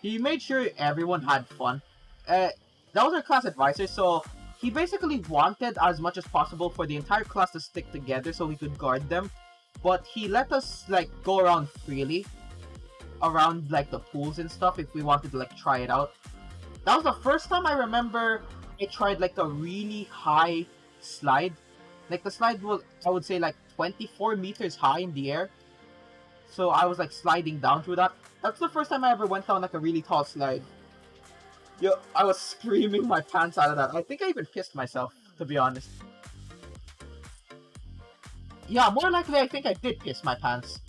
He made sure everyone had fun. That was our class advisor, so he basically wanted as much as possible for the entire class to stick together so we could guard them. But he let us like go around freely. Around like the pools and stuff if we wanted to like try it out. That was the first time I remember I tried like a really high slide. Like the slide was, I would say, like 24 meters high in the air. So I was like sliding down through that. That's the first time I ever went down like a really tall slide. Yo, I was screaming my pants out of that. I think I even pissed myself, to be honest. Yeah, more likely I think I did piss my pants.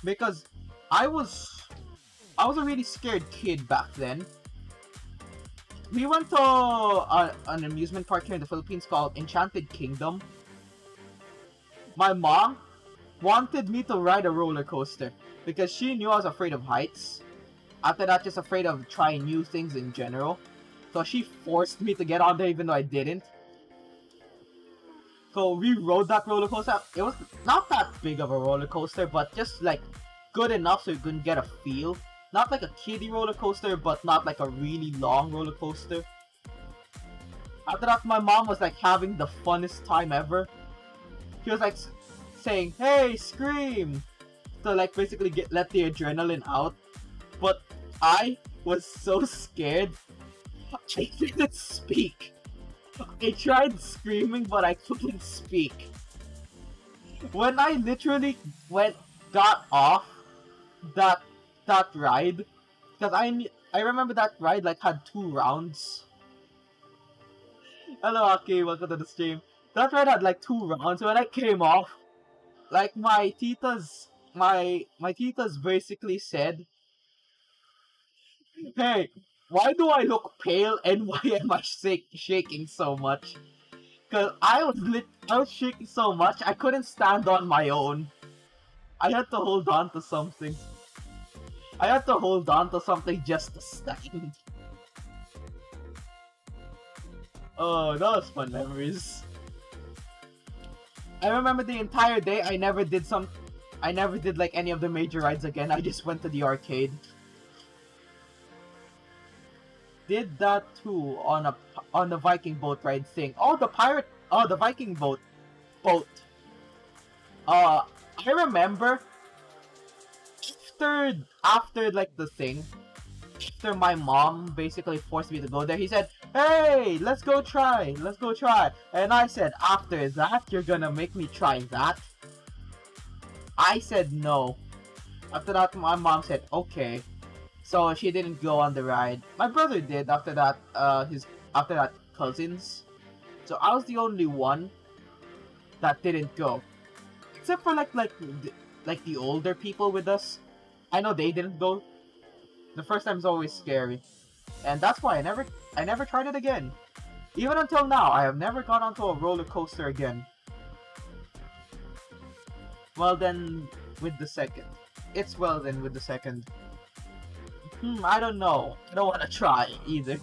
Because I was a really scared kid back then. We went to an amusement park here in the Philippines called Enchanted Kingdom. My mom wanted me to ride a roller coaster because she knew I was afraid of heights. After that, just afraid of trying new things in general. So she forced me to get on there even though I didn't. So we rode that roller coaster. It was not that big of a roller coaster, but just like good enough so you couldn't get a feel. Not like a kiddie roller coaster, but not like a really long roller coaster. After that, my mom was like having the funnest time ever. She was like saying, "Hey, scream!" to like basically let the adrenaline out. But I was so scared, I didn't speak. I tried screaming, but I couldn't speak. When I literally got off that ride, because I remember that ride like had 2 rounds. Hello Aki, welcome to the stream. That ride had like 2 rounds. When I came off, like my titas basically said, "Hey, why do I look pale and why am I shaking so much?" Cause I was shaking so much I couldn't stand on my own. I had to hold on to something. Just to stand. Oh, that was fun memories. I remember the entire day I never did like any of the major rides again. I just went to the arcade. Did that too on the Viking boat ride thing. Oh, the Viking boat. I remember after like the thing, after my mom basically forced me to go there, he said, "Hey, let's go try. Let's go try." And I said, "After that, you're gonna make me try that?" I said no. After that, my mom said, "Okay." So she didn't go on the ride. My brother did after that. After that, cousins. So I was the only one that didn't go, except for like the older people with us. I know they didn't go. The first time is always scary, and that's why I never tried it again. Even until now, I have never gone onto a roller coaster again. Well then, with the second, it's well then with the second. I don't know. I don't want to try either.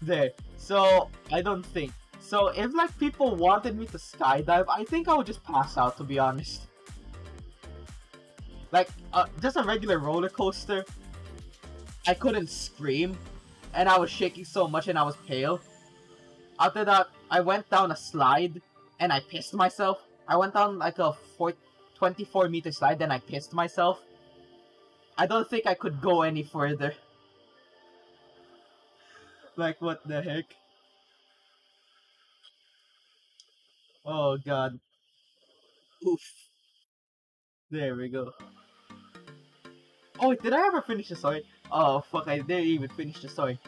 There. So I don't think. So if like people wanted me to skydive, I think I would just pass out, to be honest. Like just a regular roller coaster, I couldn't scream, and I was shaking so much and I was pale. After that, I went down a slide and I pissed myself. I went down like a 24-meter slide, then I pissed myself. I don't think I could go any further. Like, what the heck? Oh god. Oof. There we go. Oh wait, did I ever finish the story? Oh fuck, I didn't even finish the story.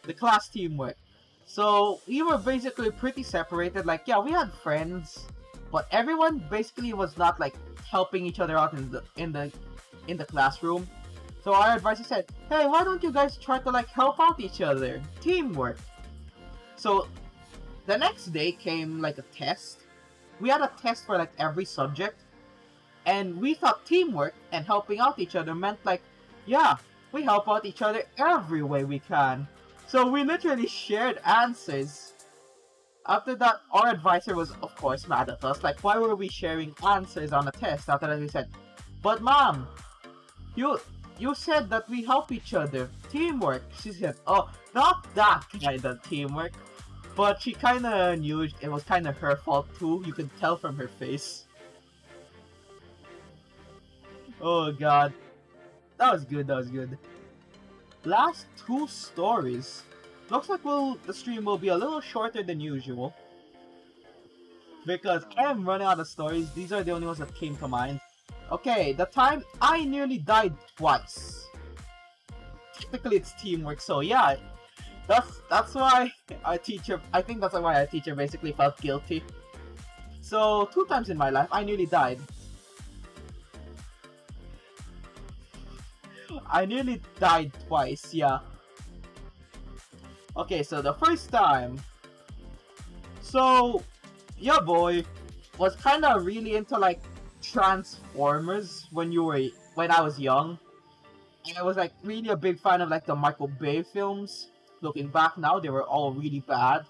The class teamwork. So, we were basically pretty separated. Like, yeah, we had friends, but everyone basically was not like helping each other out in the classroom. So our advisor said, "Hey, why don't you guys try to like help out each other? Teamwork." So the next day came like a test. We had a test for like every subject, and we thought teamwork and helping out each other meant like, yeah, we help out each other every way we can. So we literally shared answers. After that, our advisor was of course mad at us. Like, why were we sharing answers on a test? After that, we said, "But mom, you said that we help each other. Teamwork." She said, "Oh, not that kind of teamwork." But she kinda knew it was kinda her fault too. You could tell from her face. Oh god. That was good, that was good. Last two stories. Looks like the stream will be a little shorter than usual. Because I am running out of stories. These are the only ones that came to mind. Okay, the time I nearly died twice. Technically it's teamwork, so yeah. That's why our teacher, I think that's why our teacher basically felt guilty. So 2 times in my life I nearly died. I nearly died twice, yeah. Okay, so the first time. So, yeah boy was kinda really into like Transformers when I was young. And I was like really a big fan of like the Michael Bay films. Looking back now, they were all really bad.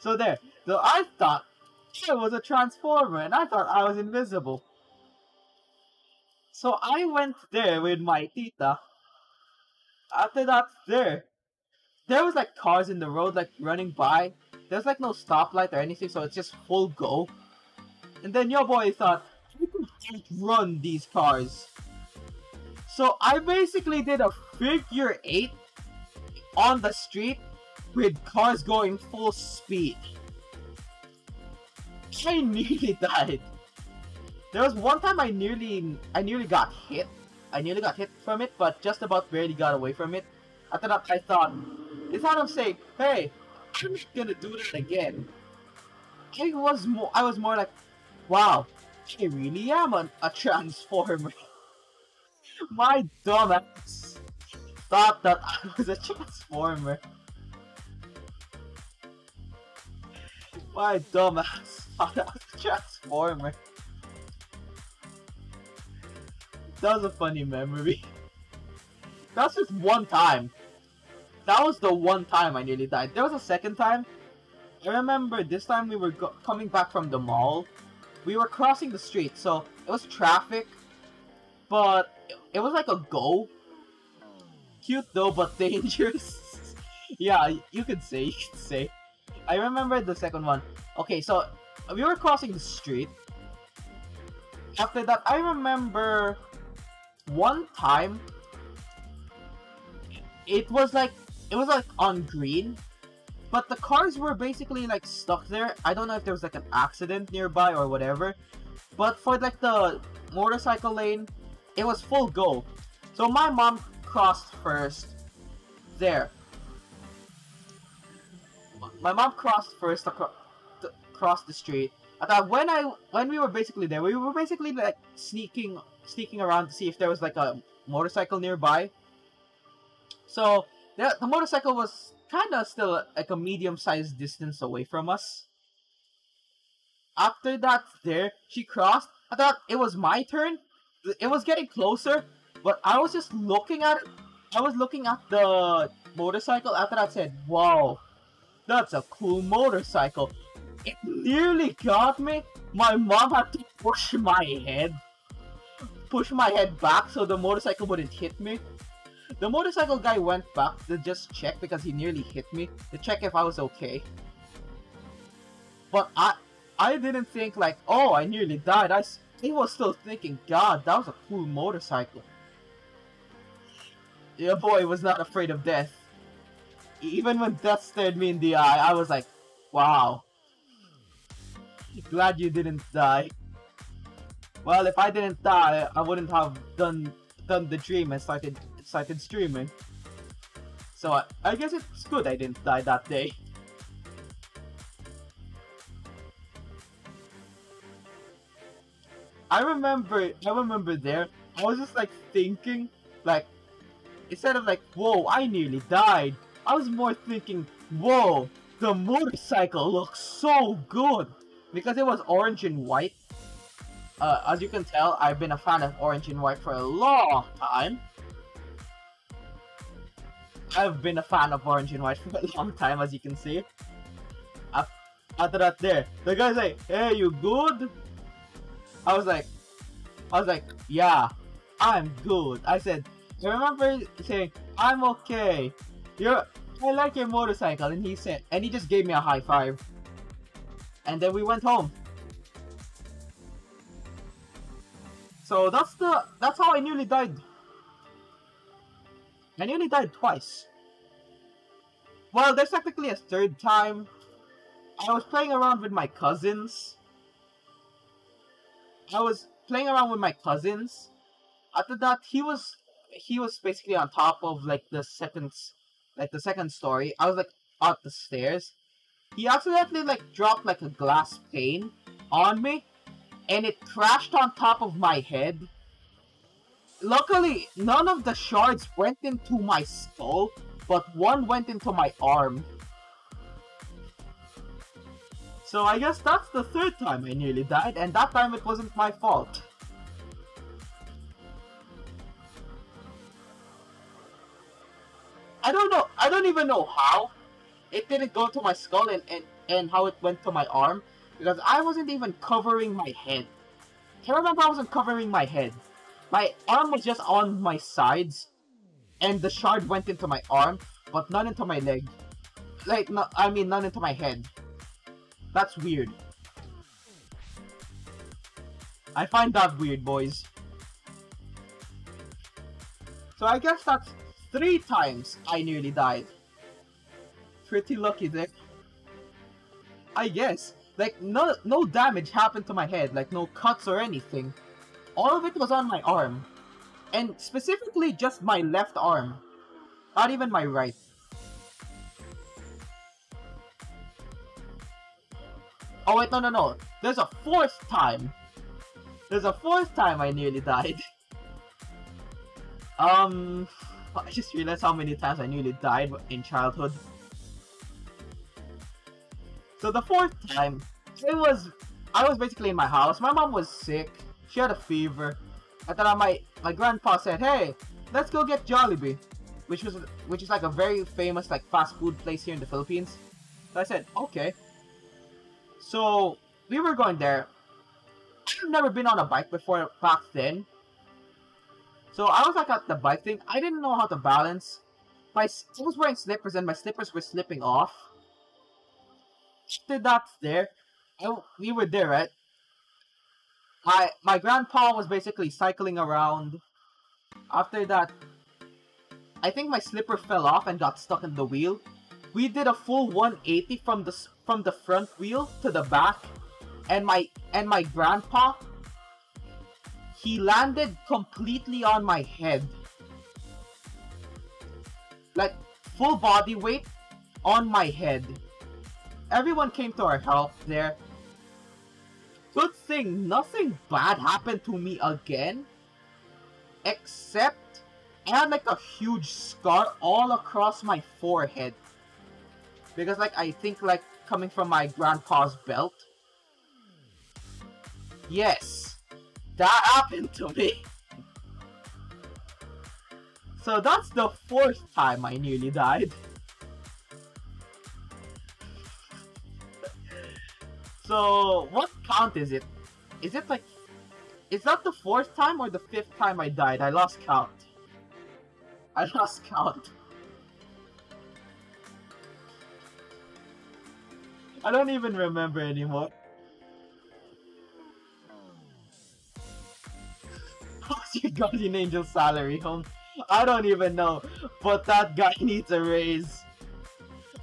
So there. So I thought I was a Transformer and I thought I was invisible. So I went there with my tita. After that, there was like cars in the road like running by. There's like no stoplight or anything, so it's just full go. And then your boy thought, we could outrun these cars. So I basically did a figure 8 on the street with cars going full speed. I nearly died. There was one time I nearly got hit. I nearly got hit from it, but just about barely got away from it. After that, I thought, instead of saying, "Hey, I'm not gonna do that again," I was more like, "Wow, I really am a Transformer." My dumbass thought that I was a Transformer. My dumbass thought I was a Transformer. That was a funny memory. That's just one time. That was the one time I nearly died. There was a second time. I remember this time we were coming back from the mall. We were crossing the street, so it was traffic, but it was like a go. Cute though, but dangerous. Yeah, you could say. I remember the second one. Okay, so we were crossing the street. After that, I remember one time, it was like on green, but the cars were basically like stuck there. I don't know if there was like an accident nearby or whatever, but for like the motorcycle lane, it was full go. So my mom crossed first there. My mom crossed first across the street. I thought when we were basically there, we were basically like sneaking around to see if there was like a motorcycle nearby. So the motorcycle was kind of still like a medium-sized distance away from us. After that, there she crossed. I thought it was my turn. It was getting closer, but I was just looking at it. I was looking at the motorcycle. After that, I said, "Wow, that's a cool motorcycle." It nearly got me. My mom had to push my head back so the motorcycle wouldn't hit me. The motorcycle guy went back to just check because he nearly hit me, to check if I was okay. But I didn't think like, oh, I nearly died. I was still thinking, God, that was a cool motorcycle. Your boy was not afraid of death. Even when death stared me in the eye, I was like, wow. Glad you didn't die. Well, if I didn't die, I wouldn't have done the dream and started streaming. So I guess it's good I didn't die that day. I remember there, I was just like thinking, like, instead of like, whoa, I nearly died, I was more thinking, whoa, the motorcycle looks so good! Because it was orange and white. As you can tell, I've been a fan of orange and white for a long time. I've been a fan of orange and white for a long time, as you can see. After that there, the guy's like, hey, you good? I was like, yeah, I'm good. I said, I remember saying, I'm okay. I like your motorcycle. And he said, and he just gave me a high five. And then we went home. So that's how I nearly died. I nearly died twice. Well, there's technically a third time. I was playing around with my cousins. After that, he was basically on top of like the second story. I was like at the stairs. He accidentally like dropped like a glass pane on me, and it crashed on top of my head. Luckily, none of the shards went into my skull, but one went into my arm. So I guess that's the third time I nearly died, and that time it wasn't my fault. I don't know. I don't even know how it didn't go to my skull and how it went to my arm, because I wasn't even covering my head. I remember I wasn't covering my head. My arm was just on my sides, and the shard went into my arm, but none into my leg. Like, no, I mean, none into my head. That's weird. I find that weird, boys. So I guess that's 3 times I nearly died. Pretty lucky there. I guess. Like, no damage happened to my head. Like, no cuts or anything. All of it was on my arm. And specifically just my left arm. Not even my right. Oh wait, no. There's a 4th time. There's a 4th time I nearly died. I just realized how many times I nearly died in childhood. So the 4th time, I was basically in my house. My mom was sick. She had a fever. And then my grandpa said, "Hey, let's go get Jollibee," which is like a very famous like fast food place here in the Philippines. So I said, "Okay." So we were going there. I've never been on a bike before back then. So I was like at the bike thing. I didn't know how to balance. I was wearing slippers and my slippers were slipping off. After that there, we were there, right? My grandpa was basically cycling around. After that, I think my slipper fell off and got stuck in the wheel. We did a full 180 from the front wheel to the back, and my grandpa, he landed completely on my head. Like, full body weight on my head. Everyone came to our help there. Good thing nothing bad happened to me again. Except, I had like a huge scar all across my forehead. Because like, I think like, coming from my grandpa's belt. Yes, that happened to me. So that's the 4th time I nearly died. So, what count is it? Is it like... Is that the 4th time or the 5th time I died? I lost count. I lost count. I don't even remember anymore. How's your guardian angel salary, home? I don't even know, but that guy needs a raise.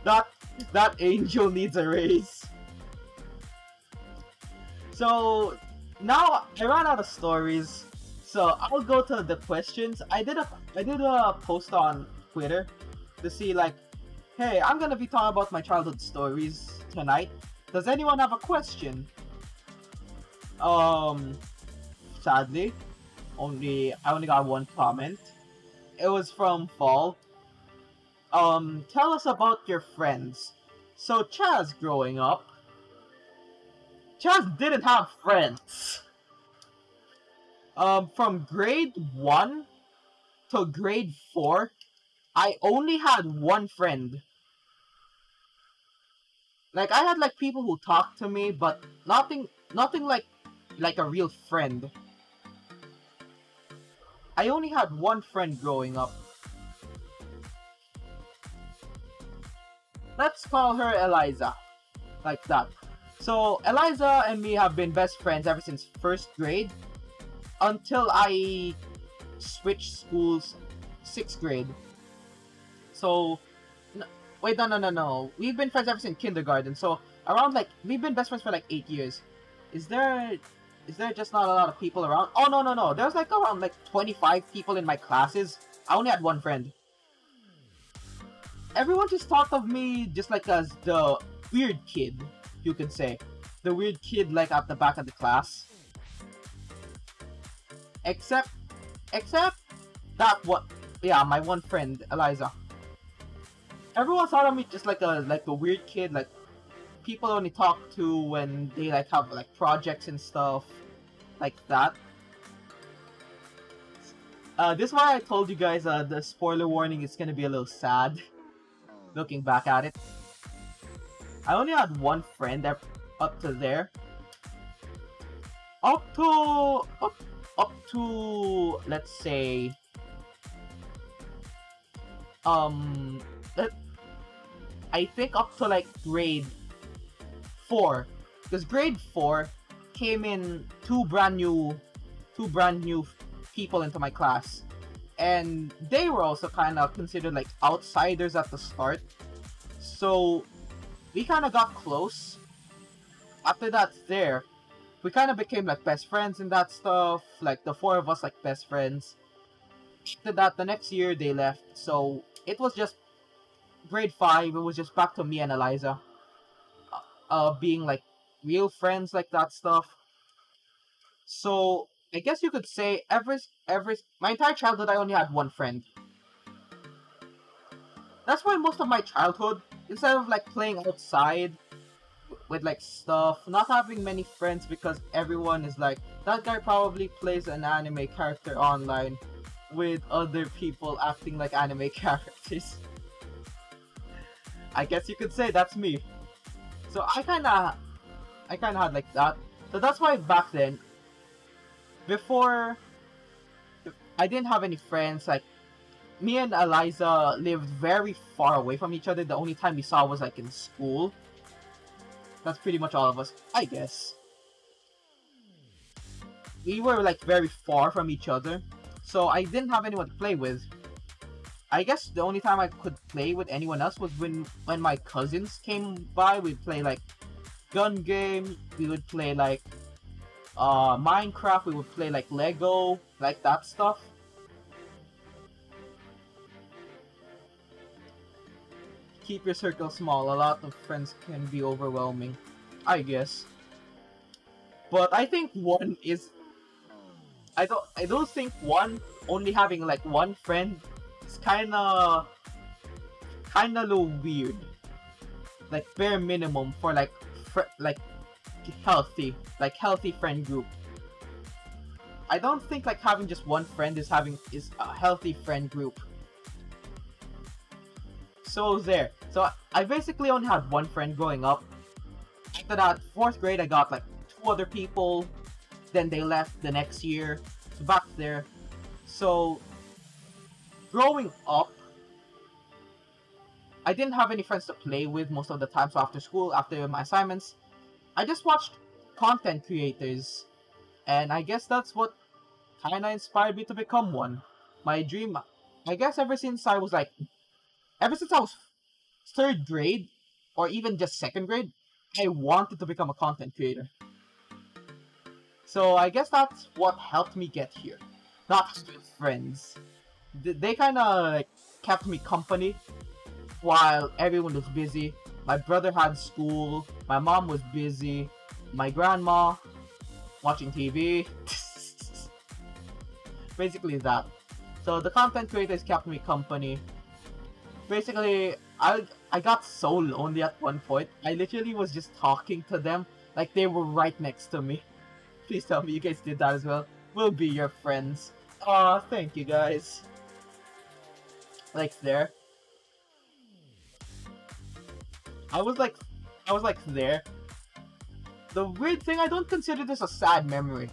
That angel needs a raise. So now I ran out of stories, so I'll go to the questions. I did a post on Twitter to see like, hey, I'm gonna be talking about my childhood stories tonight. Does anyone have a question? Sadly, I only got one comment. It was from Fall. Tell us about your friends. So Chaz growing up, Chaz didn't have friends. From grade 1 to grade 4, I only had one friend. Like, I had like people who talked to me, but nothing like a real friend. I only had one friend growing up. Let's call her Eliza. Like that. So, Eliza and me have been best friends ever since 1st grade. Until I switched schools 6th grade. So, wait, no. We've been friends ever since kindergarten. So, around like, we've been best friends for like 8 years. Is there just not a lot of people around? Oh, no. There's like around like 25 people in my classes. I only had one friend. Everyone just thought of me just like as the weird kid, you could say. The weird kid like at the back of the class. Except that one, yeah, my one friend, Eliza. Everyone thought of me just like a weird kid, like people only talk to when they like have like projects and stuff like that. This is why I told you guys the spoiler warning is gonna be a little sad. Looking back at it, I only had one friend up to there. Up to let's say I think up to like grade 4, because grade 4 came in two brand new people into my class, and they were also kind of considered like outsiders at the start, so we kind of got close. After that, we kind of became like best friends and that stuff, like the 4 of us like best friends. After that, the next year they left, so it was just grade 5, it was just back to me and Eliza being like real friends like that stuff. So I guess you could say my entire childhood I only had one friend. That's why most of my childhood, instead of like playing outside with like stuff, not having many friends because everyone is like, that guy probably plays an anime character online with other people acting like anime characters. I guess you could say that's me. So I kinda had like that. So that's why back then, before, I didn't have any friends. Like, me and Eliza lived very far away from each other. The only time we saw was like in school. That's pretty much all of us, I guess. We were like very far from each other. So I didn't have anyone to play with. I guess the only time I could play with anyone else was when my cousins came by. We'd play like gun game, we would play like Minecraft, we would play like Lego, like that stuff. Keep your circle small, a lot of friends can be overwhelming, I guess. But I think one is I don't think only having like one friend is kinda a little weird. Like bare minimum for like healthy friend group. I don't think like having just one friend is a healthy friend group. So there. So I basically only had one friend growing up. After that, 4th grade, I got like 2 other people. Then they left the next year. So back there. So growing up, I didn't have any friends to play with most of the time. So after school, after my assignments, I just watched content creators. And I guess that's what kinda inspired me to become one. My dream, I guess ever since I was 3rd grade, or even just 2nd grade, I wanted to become a content creator. So I guess that's what helped me get here. Not with friends. They kinda like kept me company while everyone was busy. My brother had school, my mom was busy, my grandma watching TV. Basically that. So the content creators kept me company. Basically, I got so lonely at one point. I literally was just talking to them like they were right next to me. Please tell me you guys did that as well. We'll be your friends. Aw, thank you guys. Like there. I was like there. The weird thing, I don't consider this a sad memory.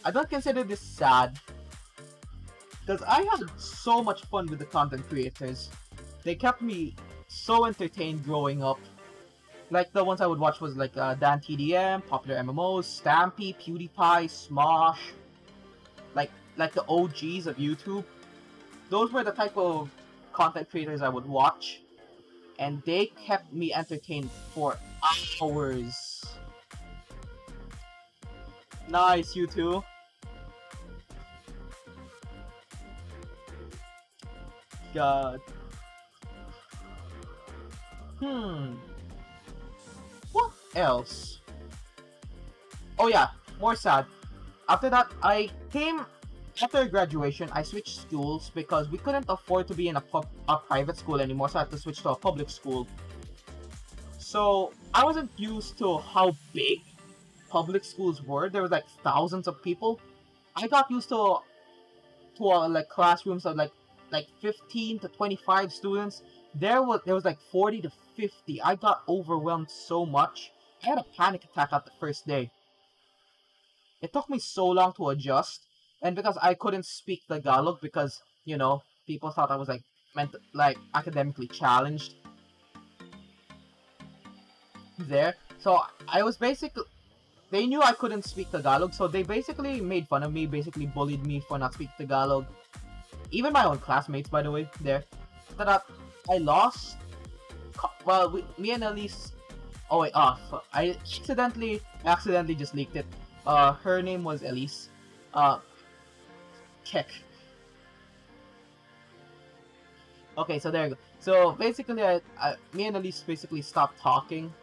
I don't consider this sad. Because I had so much fun with the content creators. They kept me so entertained growing up. Like the ones I would watch was like Dan TDM, Popular MMOs, Stampy, PewDiePie, Smosh. Like the OGs of YouTube. Those were the type of content creators I would watch. And they kept me entertained for hours. Nice, you two. God. What else? Oh yeah, more sad. After that, after graduation, I switched schools because we couldn't afford to be in a private school anymore, so I had to switch to a public school. So I wasn't used to how big public schools were. There was like thousands of people. I got used to like classrooms of like 15 to 25 students. There was like 40 to 50. I got overwhelmed so much. I had a panic attack at the first day. It took me so long to adjust, and because I couldn't speak Tagalog because, you know, people thought I was like academically challenged there. So I was basically, they knew I couldn't speak Tagalog, so they basically made fun of me, basically bullied me for not speaking Tagalog. Even my own classmates, by the way, there. After that, I lost. Well, me and Elise. Oh wait, I accidentally just leaked it. Her name was Elise. Check. Okay, so there you go. So basically, me and Elise basically stopped talking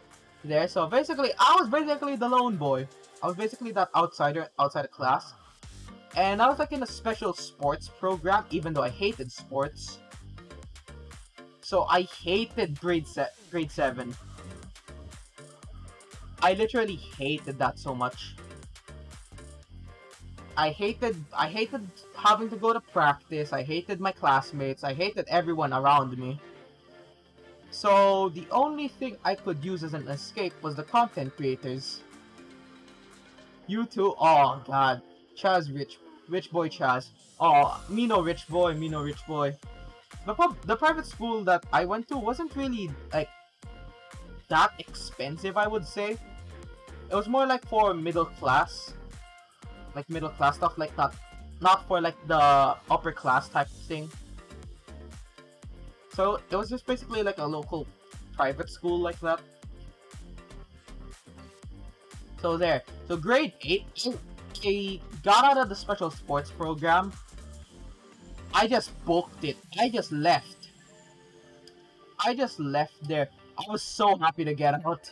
there. So basically, I was basically the lone boy. I was basically that outsider outside of class. And I was like in a special sports program, even though I hated sports. So I hated grade 7. I literally hated that so much. I hated having to go to practice. I hated my classmates. I hated everyone around me. So the only thing I could use as an escape was the content creators. You two, oh god. Chaz rich boy Chaz. Oh, me no rich boy, me no rich boy. The private school that I went to wasn't really like that expensive, I would say. It was more like for middle class. Like middle class stuff, like not for like the upper class type thing. So it was just basically like a local private school like that. So there. So grade 8, I got out of the special sports program. I just booked it. I just left. I just left there. I was so happy to get out.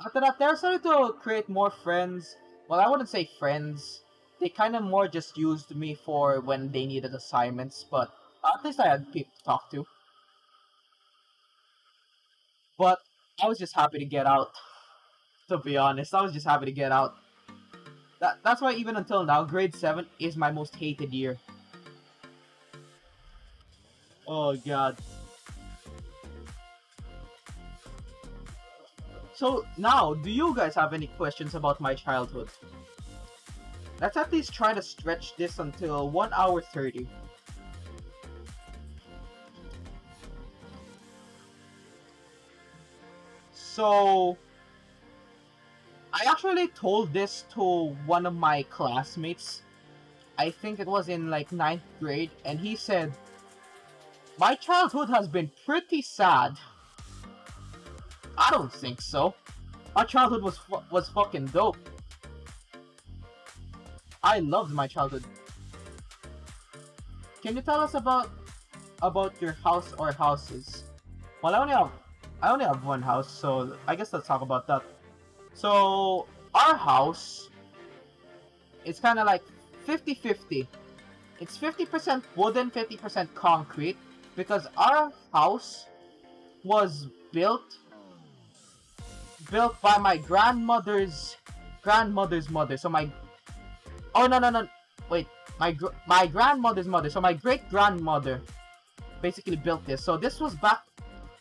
After that, they started to create more friends. Well, I wouldn't say friends. They kind of more just used me for when they needed assignments, but at least I had people to talk to. But I was just happy to get out. To be honest, I was just happy to get out. That's why even until now, grade 7 is my most hated year. Oh god. So now, do you guys have any questions about my childhood? Let's at least try to stretch this until 1 hour 30. So, I actually told this to one of my classmates. I think it was in like 9th grade, and he said, "My childhood has been pretty sad." I don't think so. My childhood was fucking dope. I loved my childhood. Can you tell us about your house or houses? Well, I only have one house, so I guess let's talk about that. So our house, it's kind of like 50-50. It's 50% wooden, 50% concrete, because our house was built by my grandmother's mother. So my no, wait, my grandmother's mother. So my great grandmother basically built this. So this was back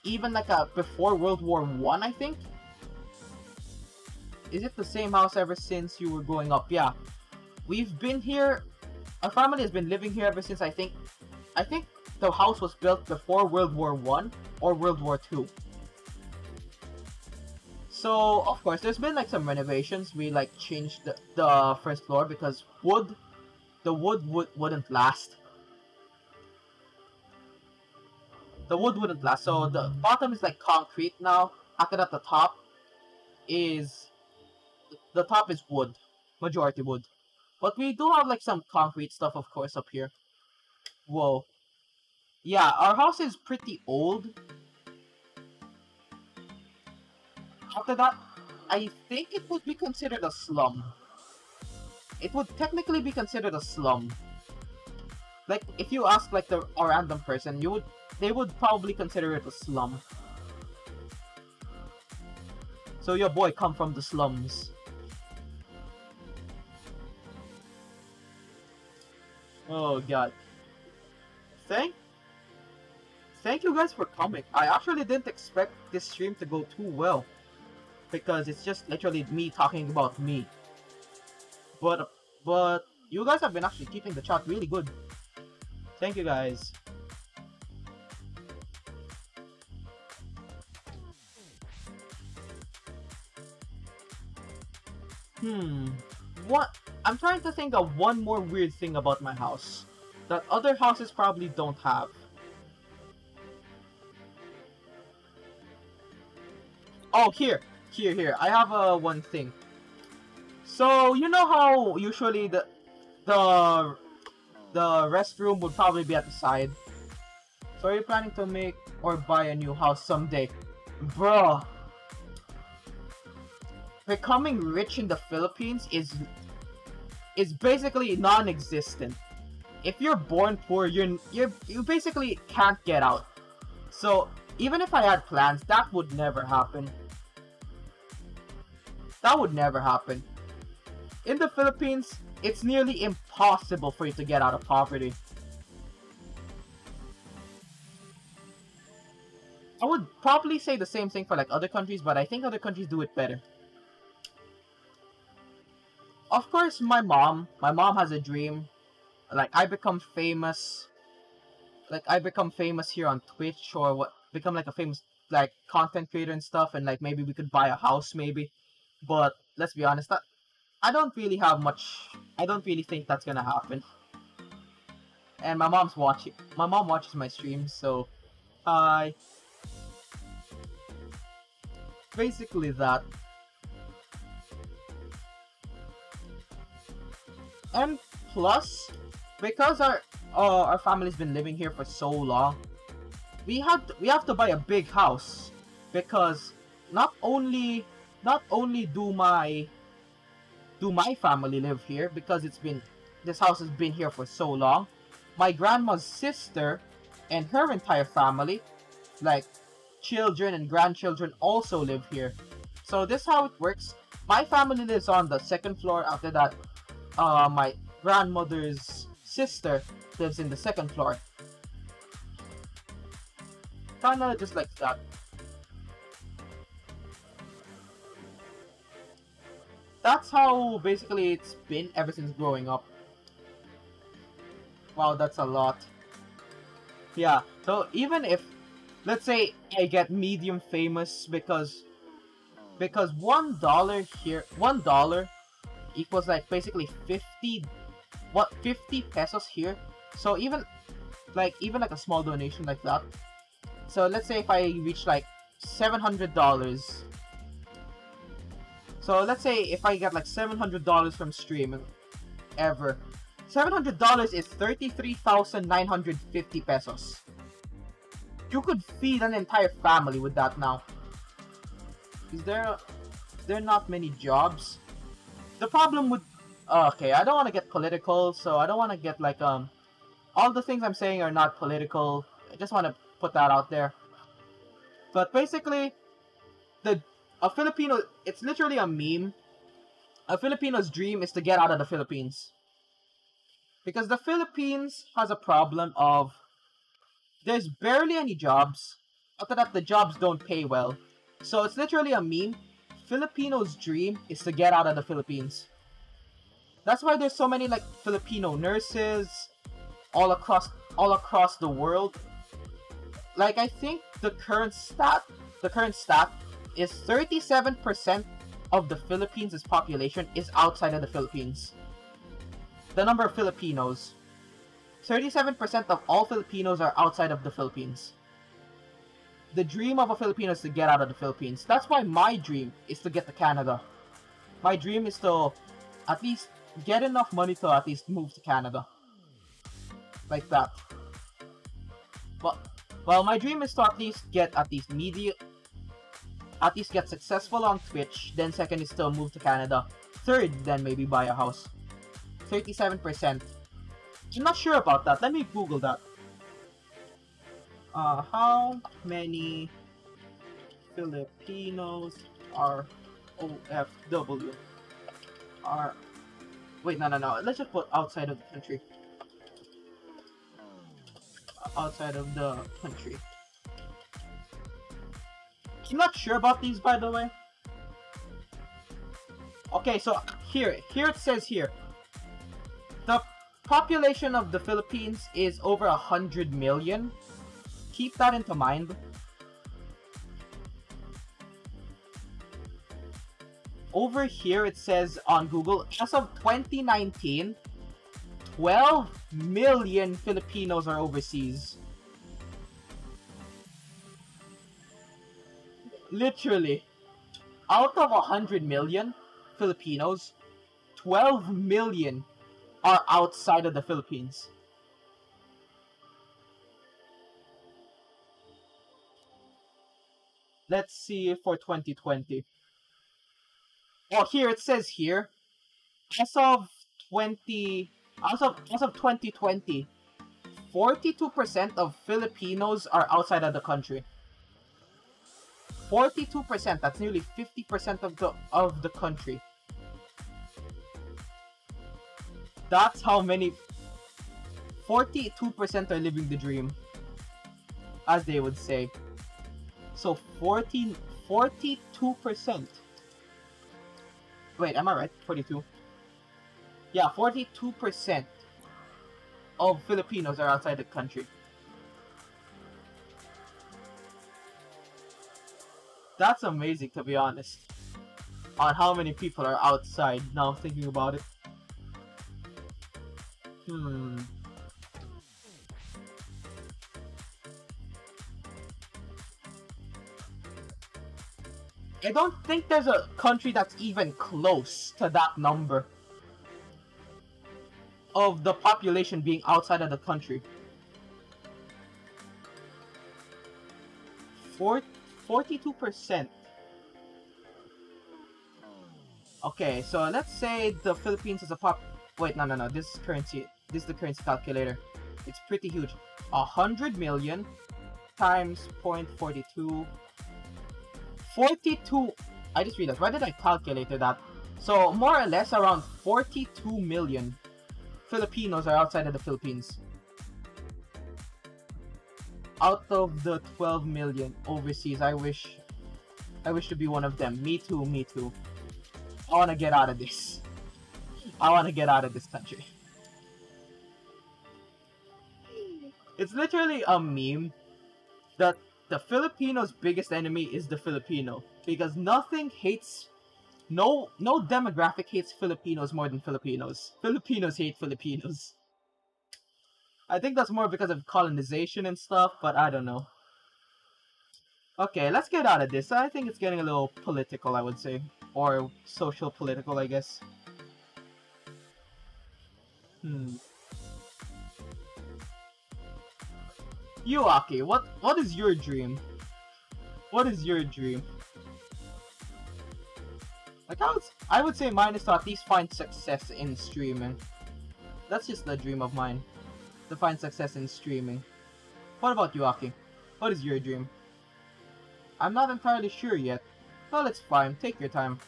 even like before World War I, I think. Is it the same house ever since you were growing up? Yeah, we've been here. Our family has been living here ever since. I think the house was built before World War I or World War II. So, of course, there's been like some renovations. We like changed the first floor because the wood wouldn't last. The wood wouldn't last. So the bottom is like concrete now. After that, the top is wood, majority wood. But we do have like some concrete stuff, of course, up here. Whoa. Yeah, our house is pretty old. After that, I think it would be considered a slum. It would technically be considered a slum. Like, if you ask like a random person, they would probably consider it a slum. So your boy come from the slums. Oh god. Thank you guys for coming. I actually didn't expect this stream to go too well, because it's just literally me talking about me. But you guys have been actually keeping the chat really good. Thank you guys. What? I'm trying to think of one more weird thing about my house that other houses probably don't have. Oh, here. I have one thing. So you know how usually the restroom would probably be at the side. So are you planning to make or buy a new house someday, bruh? Becoming rich in the Philippines is basically non-existent. If you're born poor, you basically can't get out. So even if I had plans, that would never happen. That would never happen. In the Philippines, it's nearly impossible for you to get out of poverty. I would probably say the same thing for like other countries, but I think other countries do it better. Of course, my mom has a dream. Like, I become famous. Like, I become famous here on Twitch, or become like a famous like content creator and stuff, and like maybe we could buy a house maybe. But let's be honest, I don't really have much. I don't really think that's gonna happen. And my mom's watching. My mom watches my streams, so hi. Basically that. And plus, because our family's been living here for so long, we have to buy a big house, because not only do my family live here, because this house has been here for so long. My grandma's sister and her entire family, like children and grandchildren, also live here. So this is how it works. My family lives on the second floor. After that, my grandmother's sister lives in the second floor. Kinda just like that. That's how basically it's been ever since growing up. Wow, that's a lot. Yeah, so even if, let's say I get medium famous, because $1 here, $1 equals like basically 50 pesos here. So even like a small donation like that. So let's say if I reach like $700. So let's say if I get like $700 from streaming ever. $700 is 33,950 pesos. You could feed an entire family with that now. Is there not many jobs? The problem with okay, I don't want to get political, so I don't want to get like all the things I'm saying are not political. I just want to put that out there. But basically, a Filipino, it's literally a meme. A Filipino's dream is to get out of the Philippines. Because the Philippines has a problem of there's barely any jobs. After that, the jobs don't pay well. So it's literally a meme. Filipinos' dream is to get out of the Philippines. That's why there's so many like Filipino nurses all across the world. Like I think the current stat is 37% of the Philippines' population is outside of the Philippines. The number of Filipinos. 37% of all Filipinos are outside of the Philippines. The dream of a Filipino is to get out of the Philippines. That's why my dream is to get to Canada. My dream is to at least get enough money to at least move to Canada. Like that. Well, my dream is to at least get successful on Twitch. Then second is to move to Canada. Third, then maybe buy a house. 37%. I'm not sure about that. Let me Google that. How many Filipinos are OFW? Wait, no. Let's just put outside of the country. Outside of the country. I'm not sure about these, by the way. Okay, so here it says here. The population of the Philippines is over 100 million. Keep that into mind. Over here it says on Google, as of 2019, 12 million Filipinos are overseas. Literally, out of 100 million Filipinos, 12 million are outside of the Philippines. Let's see for 2020. Oh, here it says here, as of 2020, 42% of Filipinos are outside of the country. 42%, that's nearly 50% of the country. That's how many. 42% are living the dream, as they would say. So 42%. Wait, am I right? 42. Yeah, 42% of Filipinos are outside the country. That's amazing, to be honest. on how many people are outside now thinking about it. I don't think there's a country that's even close to that number of the population being outside of the country. 42%. Okay, so let's say the Philippines is a Wait, no. This is currency. This is the currency calculator. It's pretty huge. 100 million times 0.42. 42. I just realized. Why did I calculate that? So more or less around 42 million Filipinos are outside of the Philippines. Out of the 12 million overseas, I wish to be one of them. Me too, me too. I want to get out of this. I want to get out of this country. It's literally a meme that the Filipino's biggest enemy is the Filipino, because nothing hates, no demographic hates Filipinos more than Filipinos. Filipinos hate Filipinos. I think that's more because of colonization and stuff, but I don't know. Okay, let's get out of this. I think it's getting a little political, I would say. Or social political, I guess. You, Aki, what is your dream? What is your dream? Like, I would say mine is to at least find success in streaming. That's just a dream of mine. To find success in streaming. What about you, Aki? What is your dream? I'm not entirely sure yet. Well, it's fine. Take your time.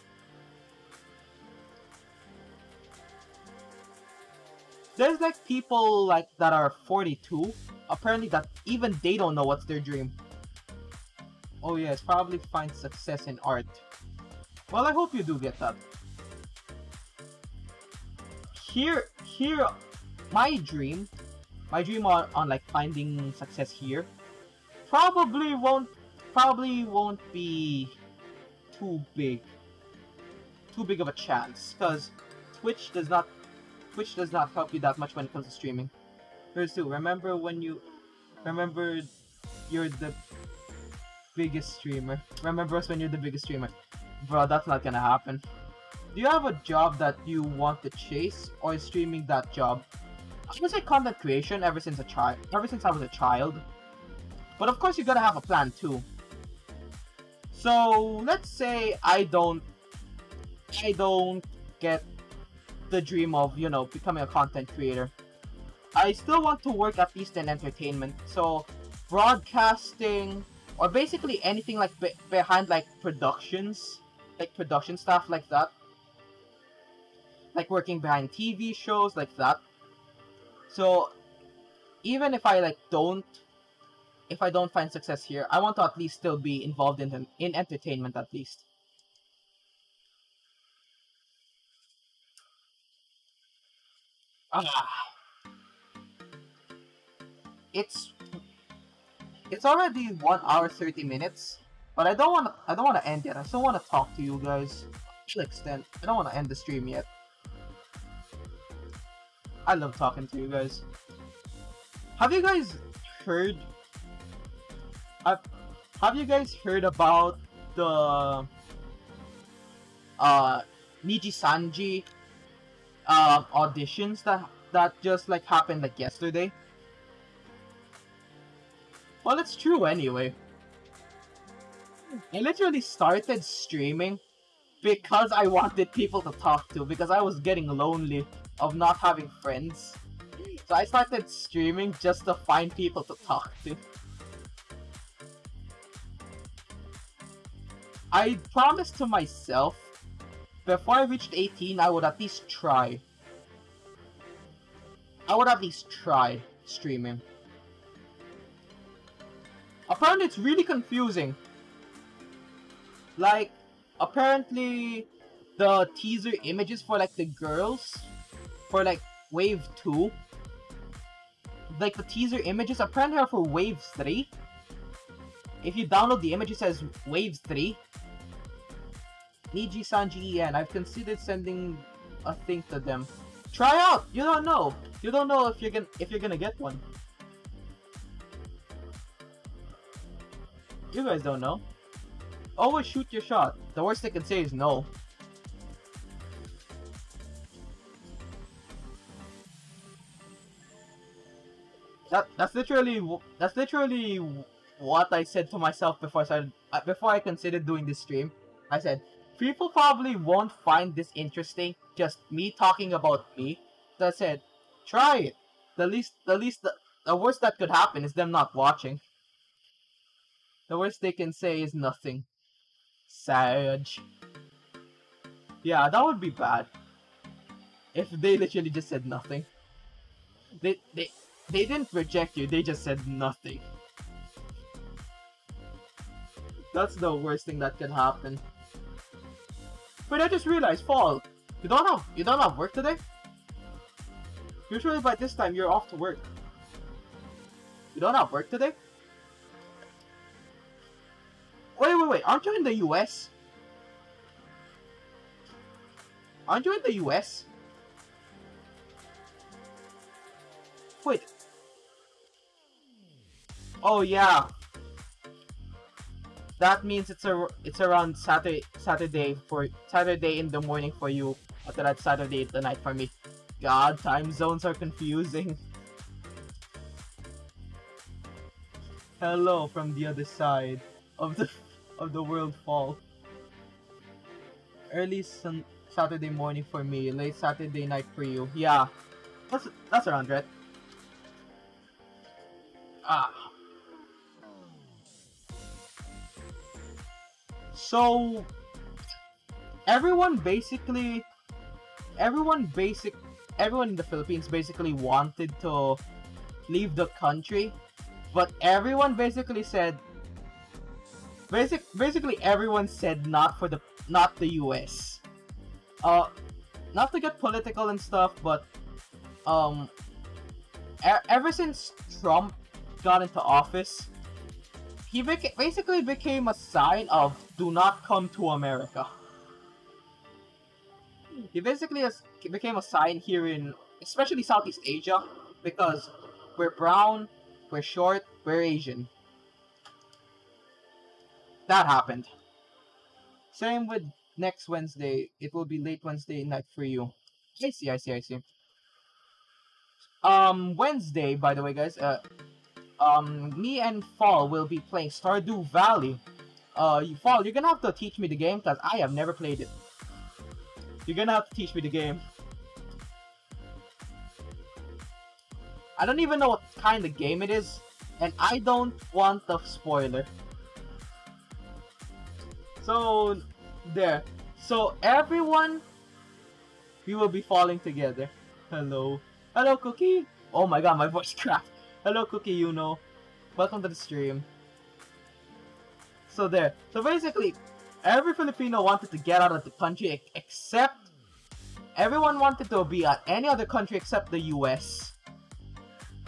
There's like people like that are 42. Apparently that even they don't know what's their dream. Oh yes, probably find success in art. Well, I hope you do get that. Here, my dream on like finding success here probably won't be too big of a chance, because Twitch does not help you that much when it comes to streaming. Here's two. Remember you're the biggest streamer. Remember us when you're the biggest streamer. Bro, that's not gonna happen. Do you have a job that you want to chase, or is streaming that job? I would say content creation ever since I was a child. But of course you gotta have a plan too. So let's say I don't get the dream of, you know, becoming a content creator. I still want to work at least in entertainment. So broadcasting, or basically anything like behind like productions, like production stuff like that. Like working behind TV shows like that. So even if I don't find success here, I want to at least still be involved in entertainment at least. It's already 1 hour 30 minutes, but I don't want to end yet. I still want to talk to you guys to an extent. I don't want to end the stream yet. I love talking to you guys. Have you guys heard? Have you guys heard about the Niji Sanji auditions that just like happened like yesterday? Well, it's true anyway. I literally started streaming because I wanted people to talk to, because I was getting lonely of not having friends. So I started streaming just to find people to talk to. I promised to myself, before I reached 18, I would at least try. I would at least try streaming. Apparently it's really confusing. Like, apparently the teaser images for like the girls, for like Wave 2, like the teaser images apparently are for Wave 3. If you download the image, it says Wave 3. Niji Sanji En. I've considered sending a thing to them. Try out. You don't know. You don't know if you're gonna get one. You guys don't know. Always shoot your shot. The worst they can say is no. That's literally what I said to myself before I considered doing this stream. I said people probably won't find this interesting, just me talking about me. So I said, try it. The worst that could happen is them not watching. The worst they can say is nothing. Sage. Yeah, that would be bad. If they literally just said nothing. They didn't reject you, they just said nothing. That's the worst thing that can happen. But I just realized, Fall, you don't have work today? Usually by this time you're off to work. You don't have work today? Wait, aren't you in the US? Aren't you in the US? Wait. Oh yeah. That means it's around Saturday in the morning for you. After that, Saturday at the night for me. God, time zones are confusing. Hello from the other side of the world, Fall. Early Saturday morning for me, late Saturday night for you. Yeah, that's around right. So everyone in the Philippines basically wanted to leave the country, but everyone basically said everyone said not the US. Not to get political and stuff, but ever since Trump got into office, he basically became a sign of do not come to America. He basically became a sign here in especially Southeast Asia because we're brown, we're short, we're Asian. That happened. Same with next Wednesday. It will be late Wednesday night for you. I see. Wednesday, by the way, guys, me and Fall will be playing Stardew Valley. Fall, you're gonna have to teach me the game because I have never played it. You're gonna have to teach me the game. I don't even know what kind of game it is, and I don't want the spoiler. So, there. So, everyone, we will be falling together. Hello. Hello, Cookie. Oh my god, my voice cracked. Hello, Cookie, you know. Welcome to the stream. So there. So basically, every Filipino wanted to get out of the country except... Everyone wanted to be at any other country except the US.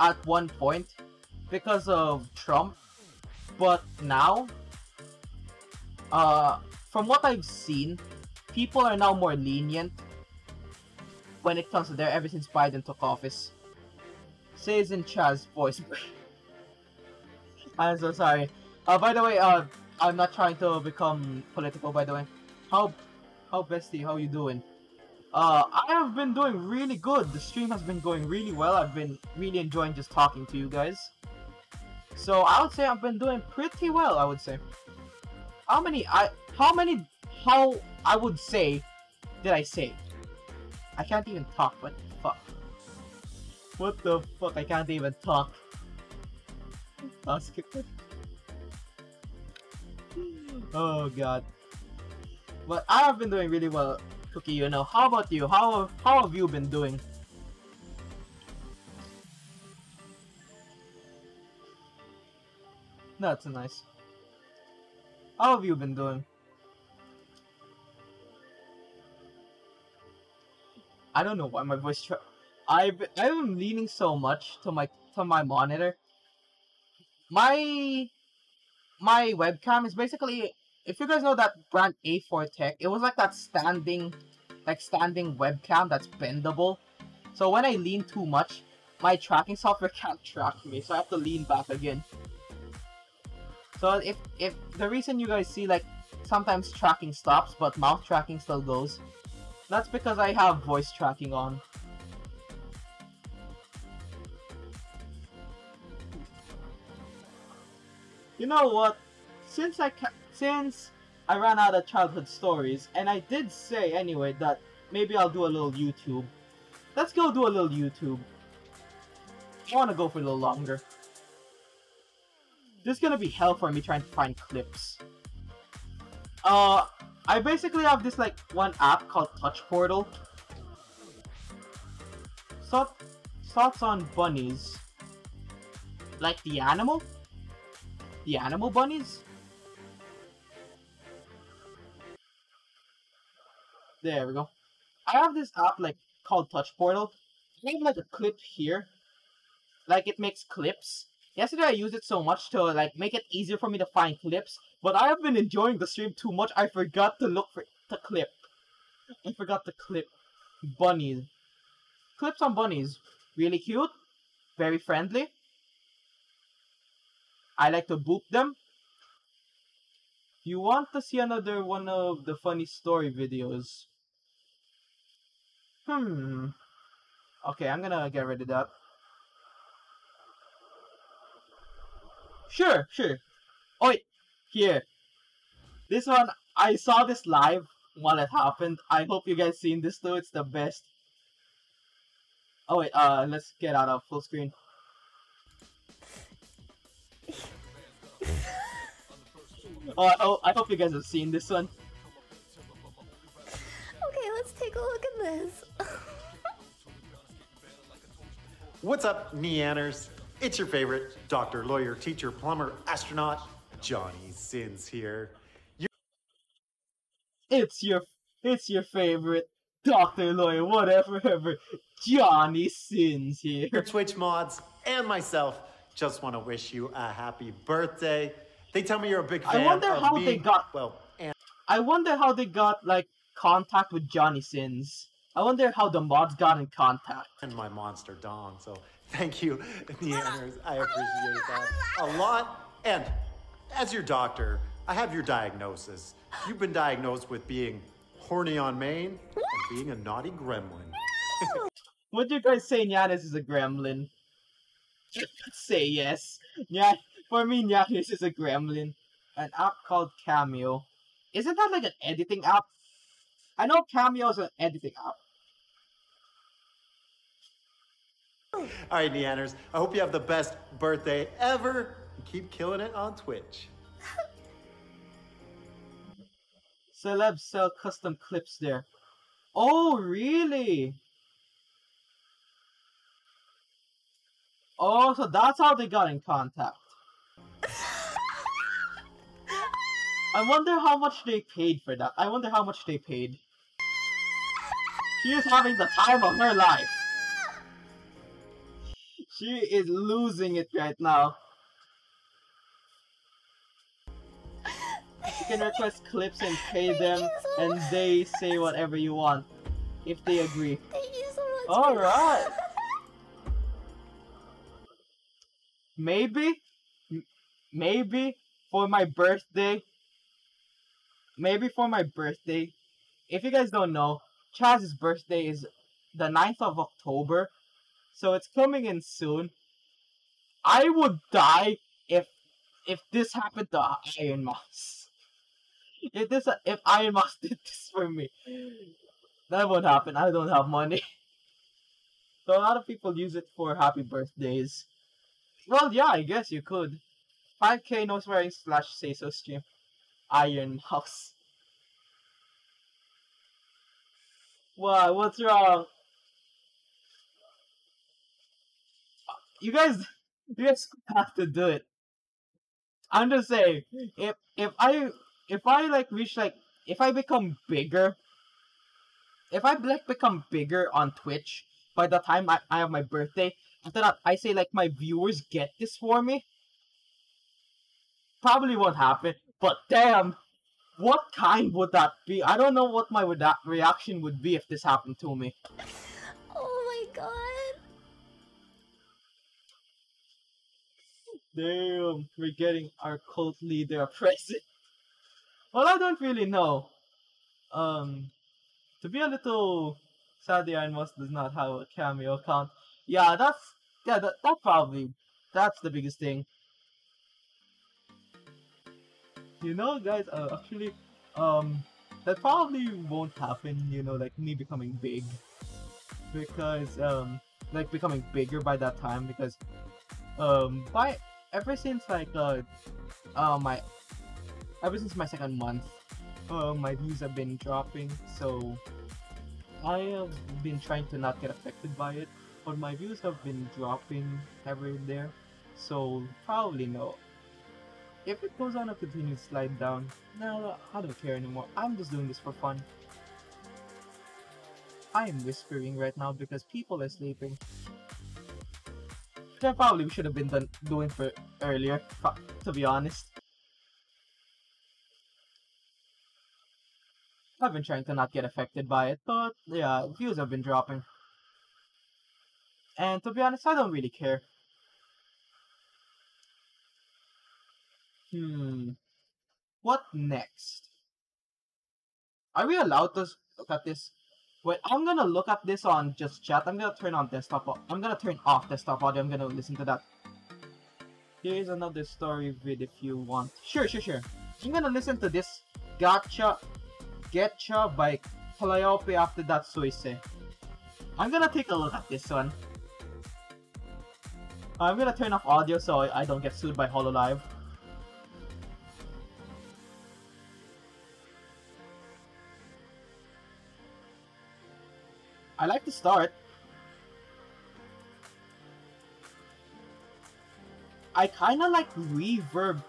At one point. Because of Trump. But now... from what I've seen, people are now more lenient when it comes to there ever since Biden took office. Says in Chaz's voice. I'm so sorry. By the way, I'm not trying to become political, by the way. How bestie, how you doing? I have been doing really good. The stream has been going really well. I've been really enjoying just talking to you guys. So I would say I've been doing pretty well, I would say. How I would say did I say? I can't even talk, what the fuck? What the fuck, I can't even talk. Oh god. But I have been doing really well, Cookie, you know. How about you? How have you been doing? That's nice. How have you been doing? I don't know why my voice I'm leaning so much to my monitor. My webcam is basically if you guys know that brand A4 Tech, it was like that standing webcam that's bendable. So when I lean too much, my tracking software can't track me, so I have to lean back again. So if the reason you guys see like sometimes tracking stops but mouth tracking still goes, that's because I have voice tracking on. You know what? Since I ran out of childhood stories, and I did say anyway that maybe I'll do a little YouTube. Let's go do a little YouTube. I want to go for a little longer. This is gonna be hell for me trying to find clips. I basically have this like one app called Touch Portal. Thoughts on bunnies. Like the animal? The animal bunnies? There we go. I have this app like called Touch Portal. I have like a clip here. Like it makes clips. Yesterday I used it so much to like make it easier for me to find clips, but I have been enjoying the stream too much. I forgot to look for the clip. I forgot to clip bunnies. Clips on bunnies. Really cute. Very friendly. I like to boop them. You want to see another one of the funny story videos? Okay, I'm gonna get rid of that. Sure. Oh wait, here. This one, I saw this live while it happened. I hope you guys seen this too, it's the best. Oh wait, let's get out of full screen. Oh, I hope you guys have seen this one. Okay, let's take a look at this. What's up, Neanners? It's your favorite doctor, lawyer, teacher, plumber, astronaut, Johnny Sins here. It's your favorite doctor, lawyer, whatever, Johnny Sins here. Your Twitch mods and myself just want to wish you a happy birthday. They tell me you're a big fan. I wonder of how me. they got. Well, and I wonder how they got like contact with Johnny Sins. I wonder how the mods got in contact. and my monster dong. So thank you, Neanners. I appreciate that a lot. And as your doctor, I have your diagnosis. You've been diagnosed with being horny on main and being a naughty gremlin. Would you guys say Nyanis is a gremlin? Say yes. For me, Nyanis is a gremlin. An app called Cameo. Isn't that like an editing app? I know Cameo is an editing app. All right, Neanners. I hope you have the best birthday ever. And keep killing it on Twitch. Celebs sell custom clips there. Oh, really? Oh, so that's how they got in contact. I wonder how much they paid for that. I wonder how much they paid. She is having the time of her life. She is losing it right now. You can request clips and pay them, and they say whatever you want, if they agree. Thank you so much. Alright! Maybe for my birthday, if you guys don't know, Chaz's birthday is the 9th of October, so it's coming in soon. I would die if this happened to Iron Mouse. If Iron Mouse did this for me, that won't happen. I don't have money. So a lot of people use it for happy birthdays. Well, yeah, I guess you could. 5K no swearing / say so stream. Iron Mouse. What? What's wrong? You guys have to do it. I'm just saying, if I like reach like if I become bigger, if I like become bigger on Twitch by the time I have my birthday, after that I say like my viewers get this for me. Probably won't happen, but damn, What kind would that be? I don't know what my reaction would be if this happened to me. Oh my god. Damn, we're getting our cult leader a present. Well, I don't really know. Um, to be a little sad, the Iron Mouse does not have a cameo account. Yeah, that probably that's the biggest thing. You know, guys, actually, that probably won't happen. You know, like me becoming big, because like becoming bigger by that time, because by ever since like my ever since my second month, my views have been dropping. So I have been trying to not get affected by it, but my views have been dropping every there. So probably no. If it goes on a continued slide down, no, I don't care anymore. I'm just doing this for fun. I am whispering right now because people are sleeping. Which I probably should have been doing for earlier, to be honest. I've been trying to not get affected by it, but yeah, views have been dropping. And to be honest, I don't really care. What next? Are we allowed to look at this? Wait, I'm gonna look at this on just chat. I'm gonna turn on desktop. I'm gonna turn off desktop audio. I'm gonna listen to that. Here's another story vid if you want. Sure. I'm gonna listen to this Getcha by Calliope after that Suise. I'm gonna take a look at this one. I'm gonna turn off audio so I don't get sued by HoloLive. I like to start. I kinda like reverb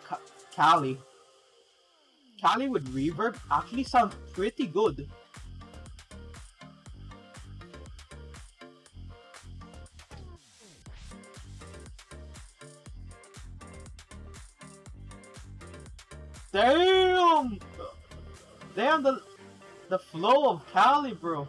Cali. Cali with reverb actually sounds pretty good. Damn! Damn, the flow of Cali, bro.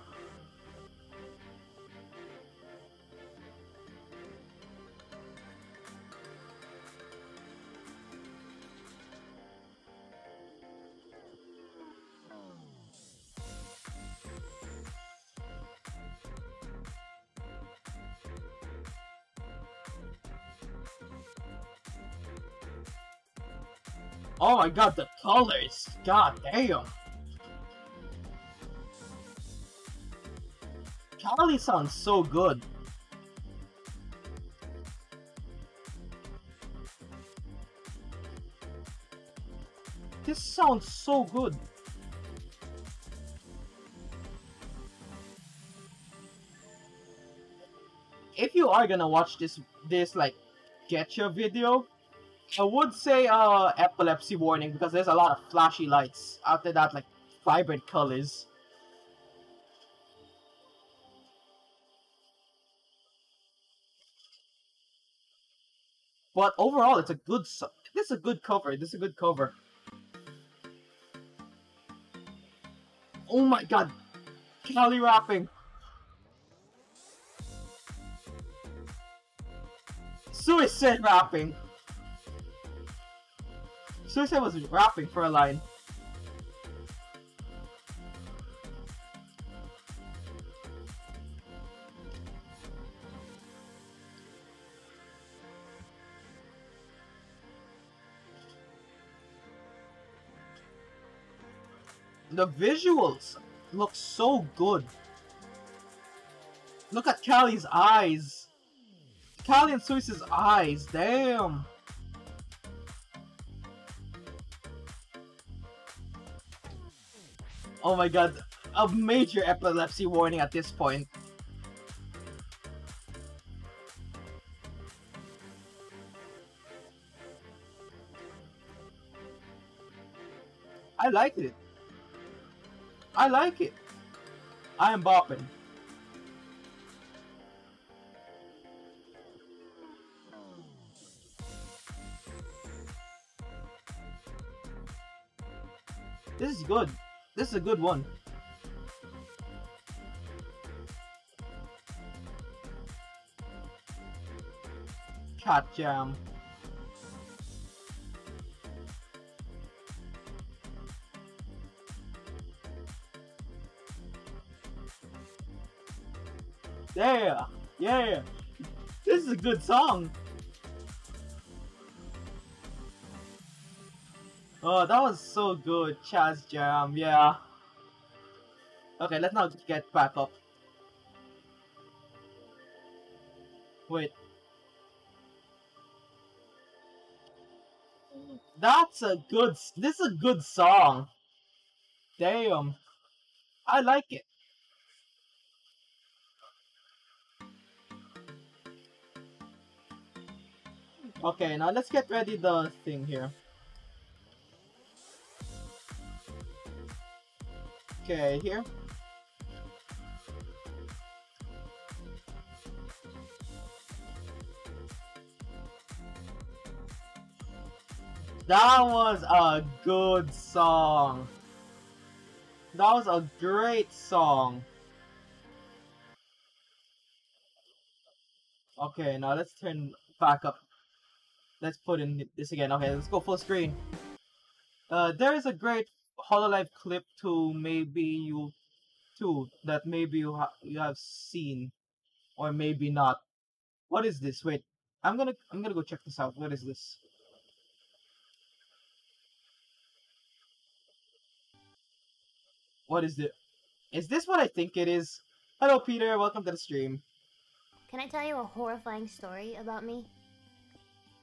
Oh my god, the colors! God damn! Cali sounds so good. This sounds so good. If you are gonna watch this like Getcha video, I would say epilepsy warning because there's a lot of flashy lights. After that, like vibrant colors. But overall, it's a good. This is a good cover. This is a good cover. Oh my god, Cali rapping. Suicide rapping. Suicide was rapping for a line. The visuals look so good. Look at Cali's eyes. Cali and Suice's eyes. Damn. Oh my god. A major epilepsy warning at this point. I like it. I like it. I am bopping. This is good. This is a good one. Cat Jam. Yeah, yeah. This is a good song. Oh, that was so good. Chaz Jam, yeah. Okay, let's now get back up. Wait. That's a good. This is a good song. Damn. I like it. Okay, now let's get ready the thing here. Okay, here. That was a good song. That was a great song. Okay, now let's turn back up. Let's put in this again. Okay, let's go full screen. There is a great HoloLive clip to maybe you too that maybe you have seen or maybe not. What is this? Wait, I'm gonna go check this out. What is this? What is it? Is this what I think it is? Hello, Peter. Welcome to the stream. Can I tell you a horrifying story about me?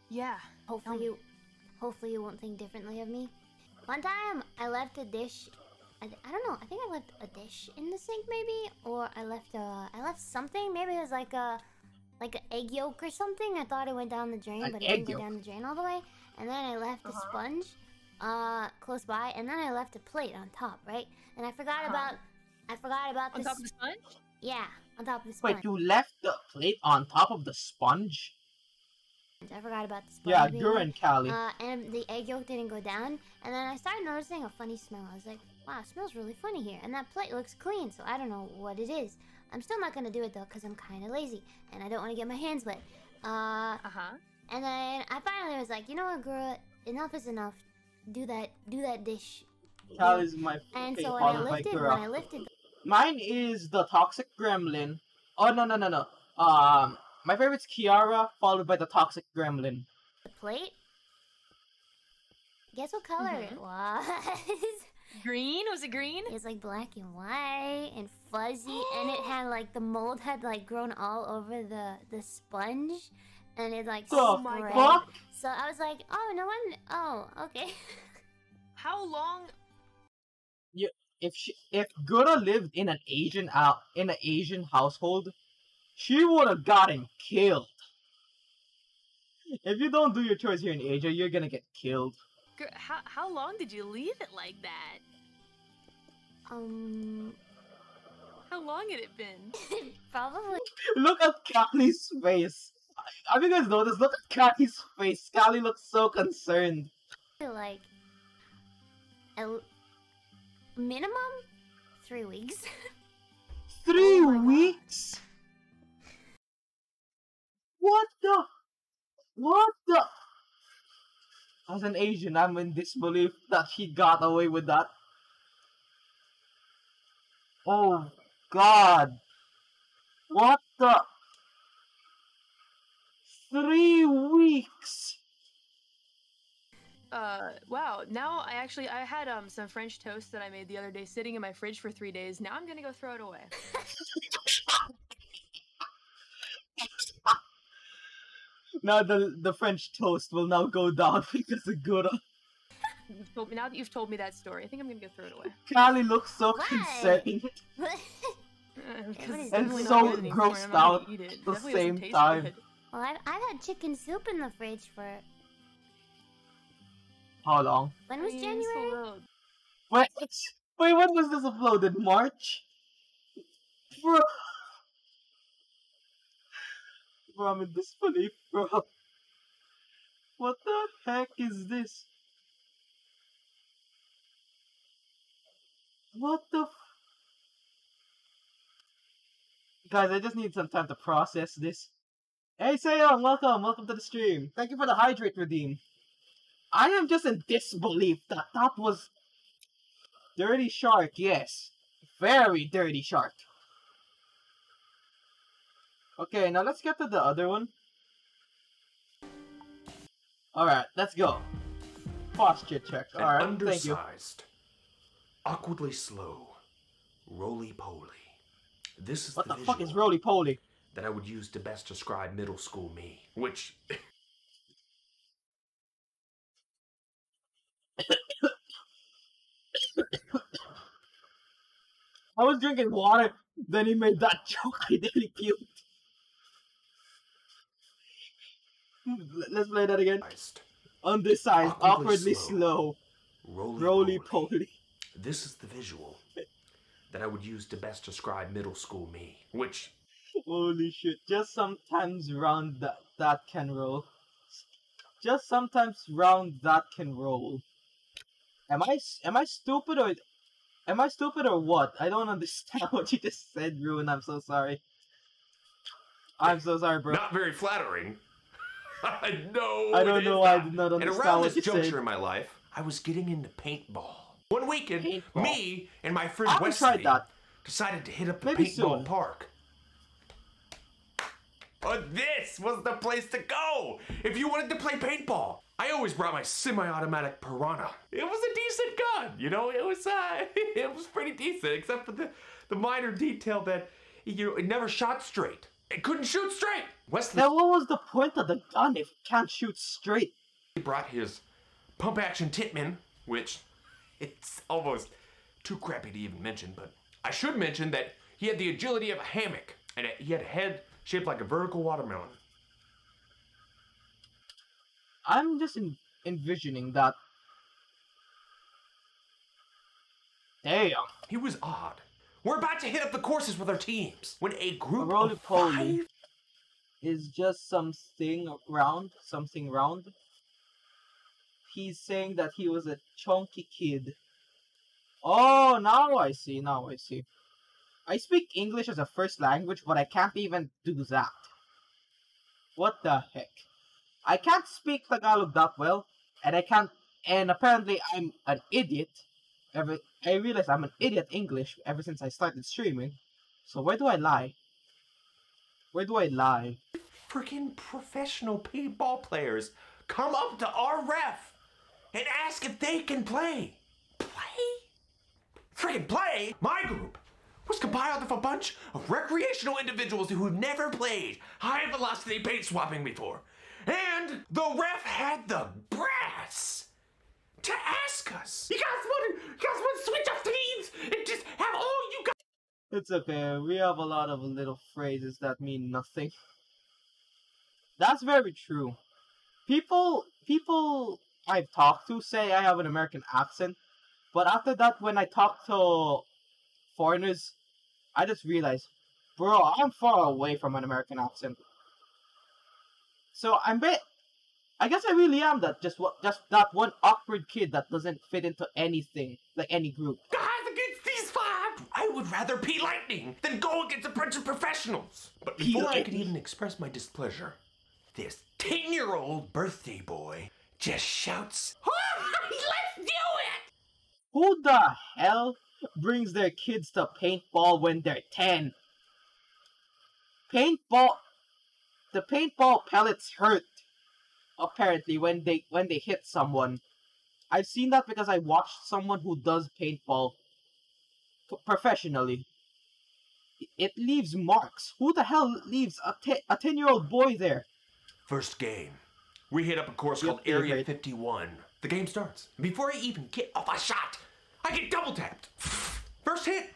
Yeah. Hopefully you won't think differently of me. One time I left a dish. I don't know. I think I left a dish in the sink, maybe, or I left something. Maybe it was like an egg yolk or something. I thought it went down the drain, but it didn't go down the drain all the way. And then I left a sponge, close by, and then I left a plate on top, right? And I forgot about On this. top of the sponge? Yeah, on top of the sponge. Wait, you left the plate on top of the sponge? I forgot about the sponge. Yeah, being you're there. in Cali. And the egg yolk didn't go down. And then I started noticing a funny smell. I was like, wow, it smells really funny here. And that plate looks clean, so I don't know what it is. I'm still not gonna do it though, because I'm kind of lazy. And I don't want to get my hands wet. And then I finally was like, you know what, girl? Enough is enough. Do that dish. Cali's my And okay, so when I lifted Mine is the Toxic Gremlin. Oh, no. My favorite's Kiara, followed by the Toxic Gremlin. the plate, guess what color it was? Green? Was it green? It's like black and white and fuzzy, and it had like the mold had like grown all over the sponge, and it like The spread. fuck? So I was like, oh no one. Oh, okay. How long? If Gura lived in an Asian household, she would have gotten killed. If you don't do your chores here in Asia, you're gonna get killed. How long did you leave it like that? How long had it been? Probably. Look at Kali's face. Have you guys noticed? Look at Kali's face. Kali looks so concerned. Like a minimum 3 weeks. 3 weeks? What the? As an Asian, I'm in disbelief that he got away with that. Oh God. What the? 3 weeks? Wow. Now I had some French toast that I made the other day sitting in my fridge for 3 days. Now I'm gonna go throw it away. Now the French toast will now go down because of Gura. Now that you've told me that story, I think I'm gonna go throw it away. Kali looks so Why? concerned It's and definitely so not good anymore, grossed I'm not out gonna eat it. at the Definitely doesn't same taste time. good. Well, I've had chicken soup in the fridge for How long? when was I mean, January? so low. Wait, when was this uploaded? March? Bro, I'm in disbelief, bro. What the heck is this? What the Guys, I just need some time to process this. Hey Sayong, welcome to the stream. Thank you for the hydrate redeem. I am just in disbelief that that was Dirty Shark, yes. Very Dirty Shark. Okay, now let's get to the other one. Alright, let's go. Posture check. Alright, thank you. Undersized, awkwardly slow, roly-poly. This is What the the fuck is visual roly-poly? that I would use to best describe middle school me, which I was drinking water, then he made that joke, I nearly puked. Let's play that again. Undersized, awkwardly slow, roly-poly. This is the visual that I would use to best describe middle school me, which Holy shit, just sometimes round that can roll. Just sometimes round that can roll. Am I stupid or what? I don't understand what you just said, Ruin. I'm so sorry. I'm so sorry, bro. not very flattering. I know. I don't know why I did not And understand around what this you said. juncture in my life, I was getting into paintball. One weekend, Paintball. me and my friend I haven't Wesley tried that. decided to hit up the Maybe paintball soon. park. But this was the place to go if you wanted to play paintball. I always brought my semi-automatic Piranha. It was a decent gun, you know. It was pretty decent, except for the minor detail that it never shot straight. It couldn't shoot straight. Wesley Now, what was the point of the gun if it can't shoot straight? brought his pump-action Titman, which it's almost too crappy to even mention, but I should mention that he had the agility of a hammock, and he had a head shaped like a vertical watermelon. I'm just envisioning that. Damn. He was odd. We're about to hit up the courses with our teams when a group of roly-poly five... is just something round. He's saying that he was a chunky kid. Oh, now I see. I speak English as a first language, but I can't even do that. What the heck? I can't speak Tagalog that well, and apparently I'm an idiot. I realize I'm an idiot English ever since I started streaming. So where do I lie? Freaking professional paintball players come up to our ref and ask if they can play. Freaking play? My group was compiled of a bunch of recreational individuals who had never played high velocity paint swapping before. And the ref had the brass to ask us. You guys want to switch up teams and just have all you guys? It's okay, we have a lot of little phrases that mean nothing. That's very true. People I've talked to say I have an American accent, but after that, when I talk to foreigners, I just realize, bro, I'm far away from an American accent. So I guess I really am just that one awkward kid that doesn't fit into anything, like any group. Guys, against these five, I would rather pee lightning than go against a bunch of professionals. But before I could even express my displeasure, this 10-year-old birthday boy just shouts, "Let's do it!" Who the hell brings their kids to paintball when they're 10? The paintball pellets hurt, apparently, when they hit someone. I've seen that because I watched someone who does paintball professionally. It leaves marks. Who the hell leaves a 10-year-old boy there? First game. We hit up a course called Area 51. The game starts. Before I even get off a shot, I get double tapped. First hit,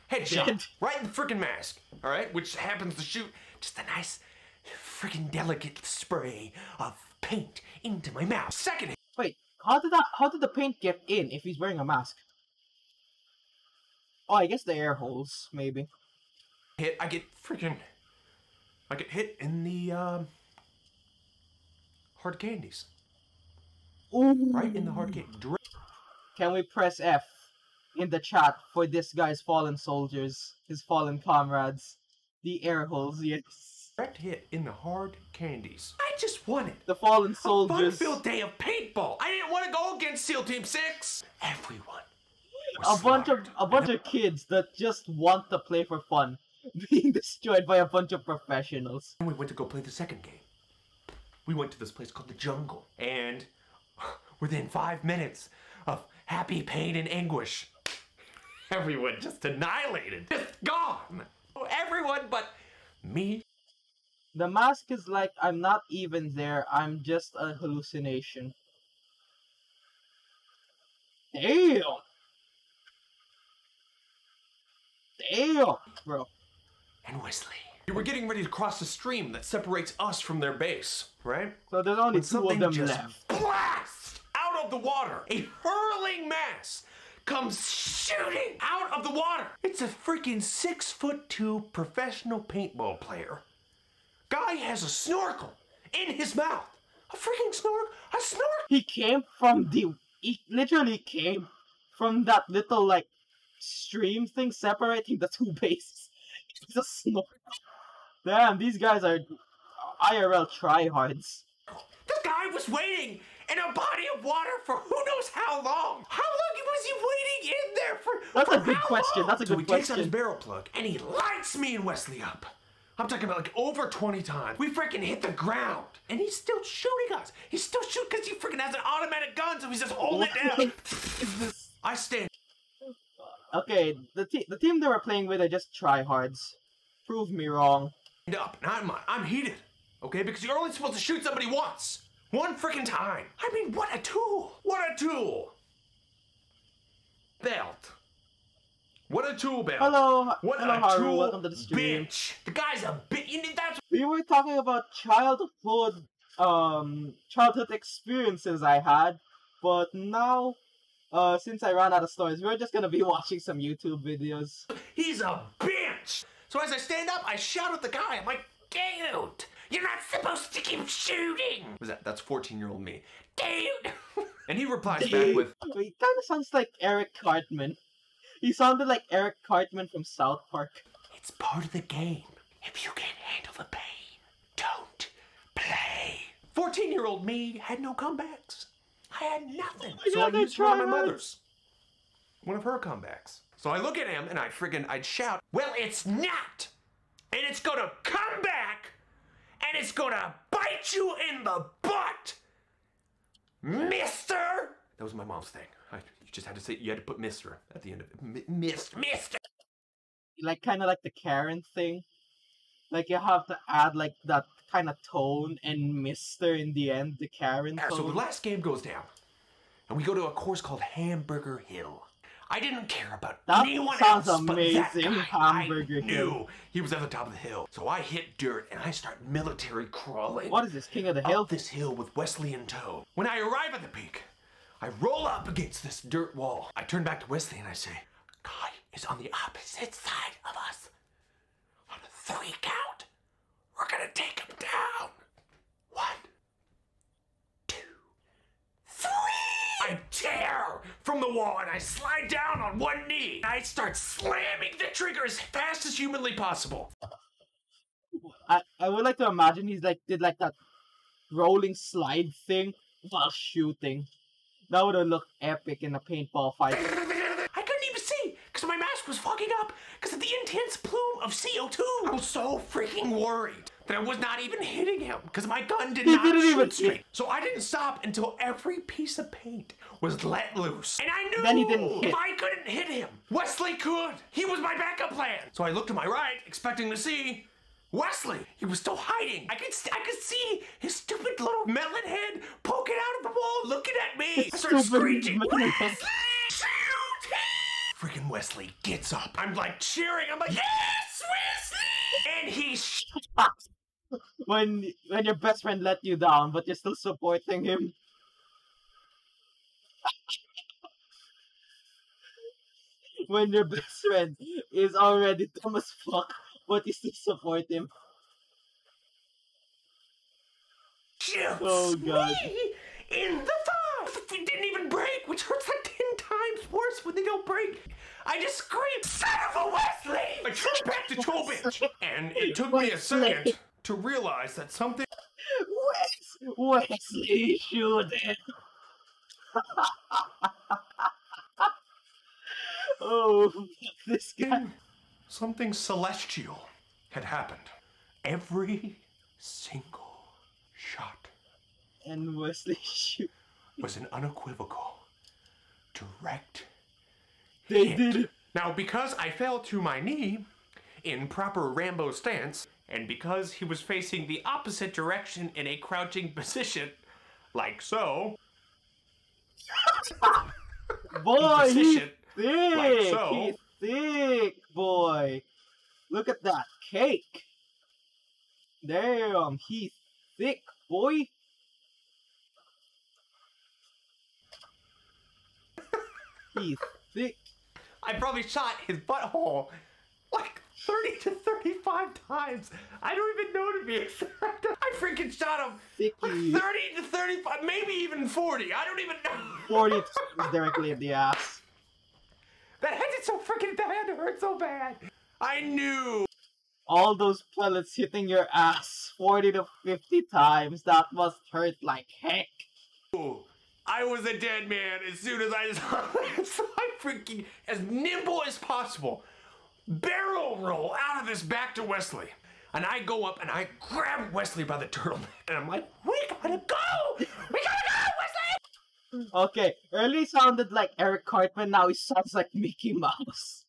headshot. Dead. Right in the freaking mask. Alright? Which happens to shoot just a nice, freaking delicate spray of paint into my mouth. Second hit. Wait, how did the paint get in if he's wearing a mask? Oh, I guess the air holes, maybe. I get hit in the, hard candies. Ooh. Right in the hard candy. Can we press F? in the chat for this guy's fallen soldiers, his fallen comrades, the air holes. Yes, Direct hit in the hard candies. I just wanted the fallen a soldiers. fun-filled day of paintball. I didn't want to go against SEAL Team 6. Everyone was A slaughtered. bunch of kids that just want to play for fun, being destroyed by a bunch of professionals. And we went to go play the second game. We went to this place called the Jungle, and within 5 minutes of happy pain and anguish, everyone just annihilated, just gone. Everyone but me. The mask is like, I'm not even there, I'm just a hallucination. Damn! Damn, bro. And Wesley. We were getting ready to cross the stream that separates us from their base, right? So there's only When two of something them just left. blasts out of the water. A hurling mass comes shooting out of the water. It's a freaking 6'2" professional paintball player. Guy has a snorkel in his mouth. A freaking snorkel. A snorkel. He came from he literally came from that little, like, stream thing separating the two bases. It's a snorkel. Damn, these guys are IRL tryhards. This guy was waiting in a body of water for who knows how long. How long was he waiting in there for? That's for a good how question. long? That's a So good he takes out his question. barrel plug and he lights me and Wesley up. I'm talking about like over 20 times. We freaking hit the ground. And he's still shooting us. He's still shooting because he freaking has an automatic gun, so he's just holding it down. Is this... I stand Okay, the team they were playing with are just tryhards. Prove me wrong. up. And I'm heated. Okay? Because you're only supposed to shoot somebody once. One freaking time. I mean, what a tool. What a tool. Belt. What a tool belt. Hello, What hello a Haru, tool welcome to the stream. bitch. The guy's a bitch. That's We were talking about childhood experiences I had, but now, since I ran out of stories, we're just gonna be watching some YouTube videos. he's a bitch. So as I stand up, I shout at the guy. I'm like, dude, you're not supposed to keep shooting. Was that's 14-year-old me. Dude. And he replies back with, He kinda sounds like Eric Cartman. He sounded like Eric Cartman from South Park. it's part of the game. If you can't handle the pain, don't play. 14-year-old me had no comebacks. I had nothing. So Yeah, I they used one of my tried. mother's. One of her comebacks. So I look at him and I'd shout, well, it's not. And it's gonna come back and it's gonna bite you in the butt, mister. That was my mom's thing. You just had to say, you had to put mister at the end of it. Mister. Like, kinda like the Karen thing. Like, you have to add, like, that kind of tone and mister in the end, the Karen So the tone. last game goes down, and we go to a course called Hamburger Hill. I didn't care about That anyone sounds else but that amazing, guy. Hamburger I Hill. knew he was at the top of the hill. So I hit dirt, and I start military crawling. What is this, King of the Hill? Up this hill with Wesley in tow. When I arrive at the peak, I roll up against this dirt wall. I turn back to Wesley and I say, guy is on the opposite side of us. On a 3 count, we're gonna take him down. 1, 2, 3. I tear from the wall and I slide down on one knee. I start slamming the trigger as fast as humanly possible. I would like to imagine he's like did like that rolling slide thing while shooting. That would have looked epic in a paintball fight. I couldn't even see because my mask was fogging up because of the intense plume of CO2. I was so freaking worried that I was not even hitting him because my gun did not didn't even shoot straight. So I didn't stop until every piece of paint was let loose. And I knew Then he didn't hit. if I couldn't hit him, Wesley could. He was my backup plan. So I looked to my right, expecting to see Wesley. He was still hiding. I could see his stupid little melon head poking out of the wall, looking at me. I started Stupid screeching, melon head. Wesley, shoot him! Freaking Wesley gets up. I'm like cheering. I'm like, yes, Wesley! And he when your best friend let you down, but you're still supporting him. When your best friend is already dumb as fuck, but you still support him. shoots Oh, God. me in the thigh. It didn't even break, which hurts like 10 times worse when they don't break. I just screamed, "Son of a Wesley!" I turned back to Tool Bench, and it took me a second to realize that something. Wesley shouldn't. Oh, this guy. Something celestial had happened. Every single shot And Wesley shoot. was an unequivocal, direct They hit. did it. Now, because I fell to my knee in proper Rambo stance, and because he was facing the opposite direction in a crouching position, like so, Boy, he's position, thick. like so. He's thick, boy. Look at that cake. Damn, he's thick, boy. He's thick. I probably shot his butthole like 30 to 35 times. I don't even know to be exact. I freaking shot him Thicky. like 30 to 35, maybe even 40. I don't even know. 40 times directly in the ass. That hit so freaking bad. It hurt so bad. I knew. All those pellets hitting your ass 40 to 50 times. That must hurt like heck. I was a dead man as soon as I saw it. So I freaking, as nimble as possible, barrel roll out of this back to Wesley. And I go up and I grab Wesley by the turtleneck. And I'm like, we gotta go! We gotta go, Wesley! Okay, early sounded like Eric Cartman, now he sounds like Mickey Mouse.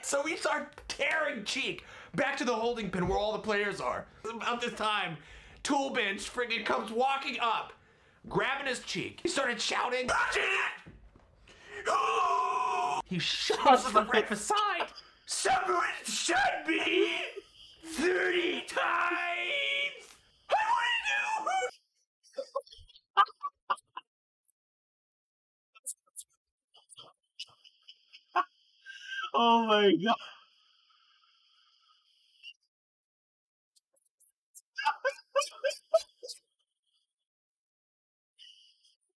So we start tearing cheek back to the holding pen where all the players are. About this time, Tool Bench freaking comes walking up, grabbing his cheek. He started shouting, he shoves the ref aside. Someone shot me 30 times. I want to do. Oh my god.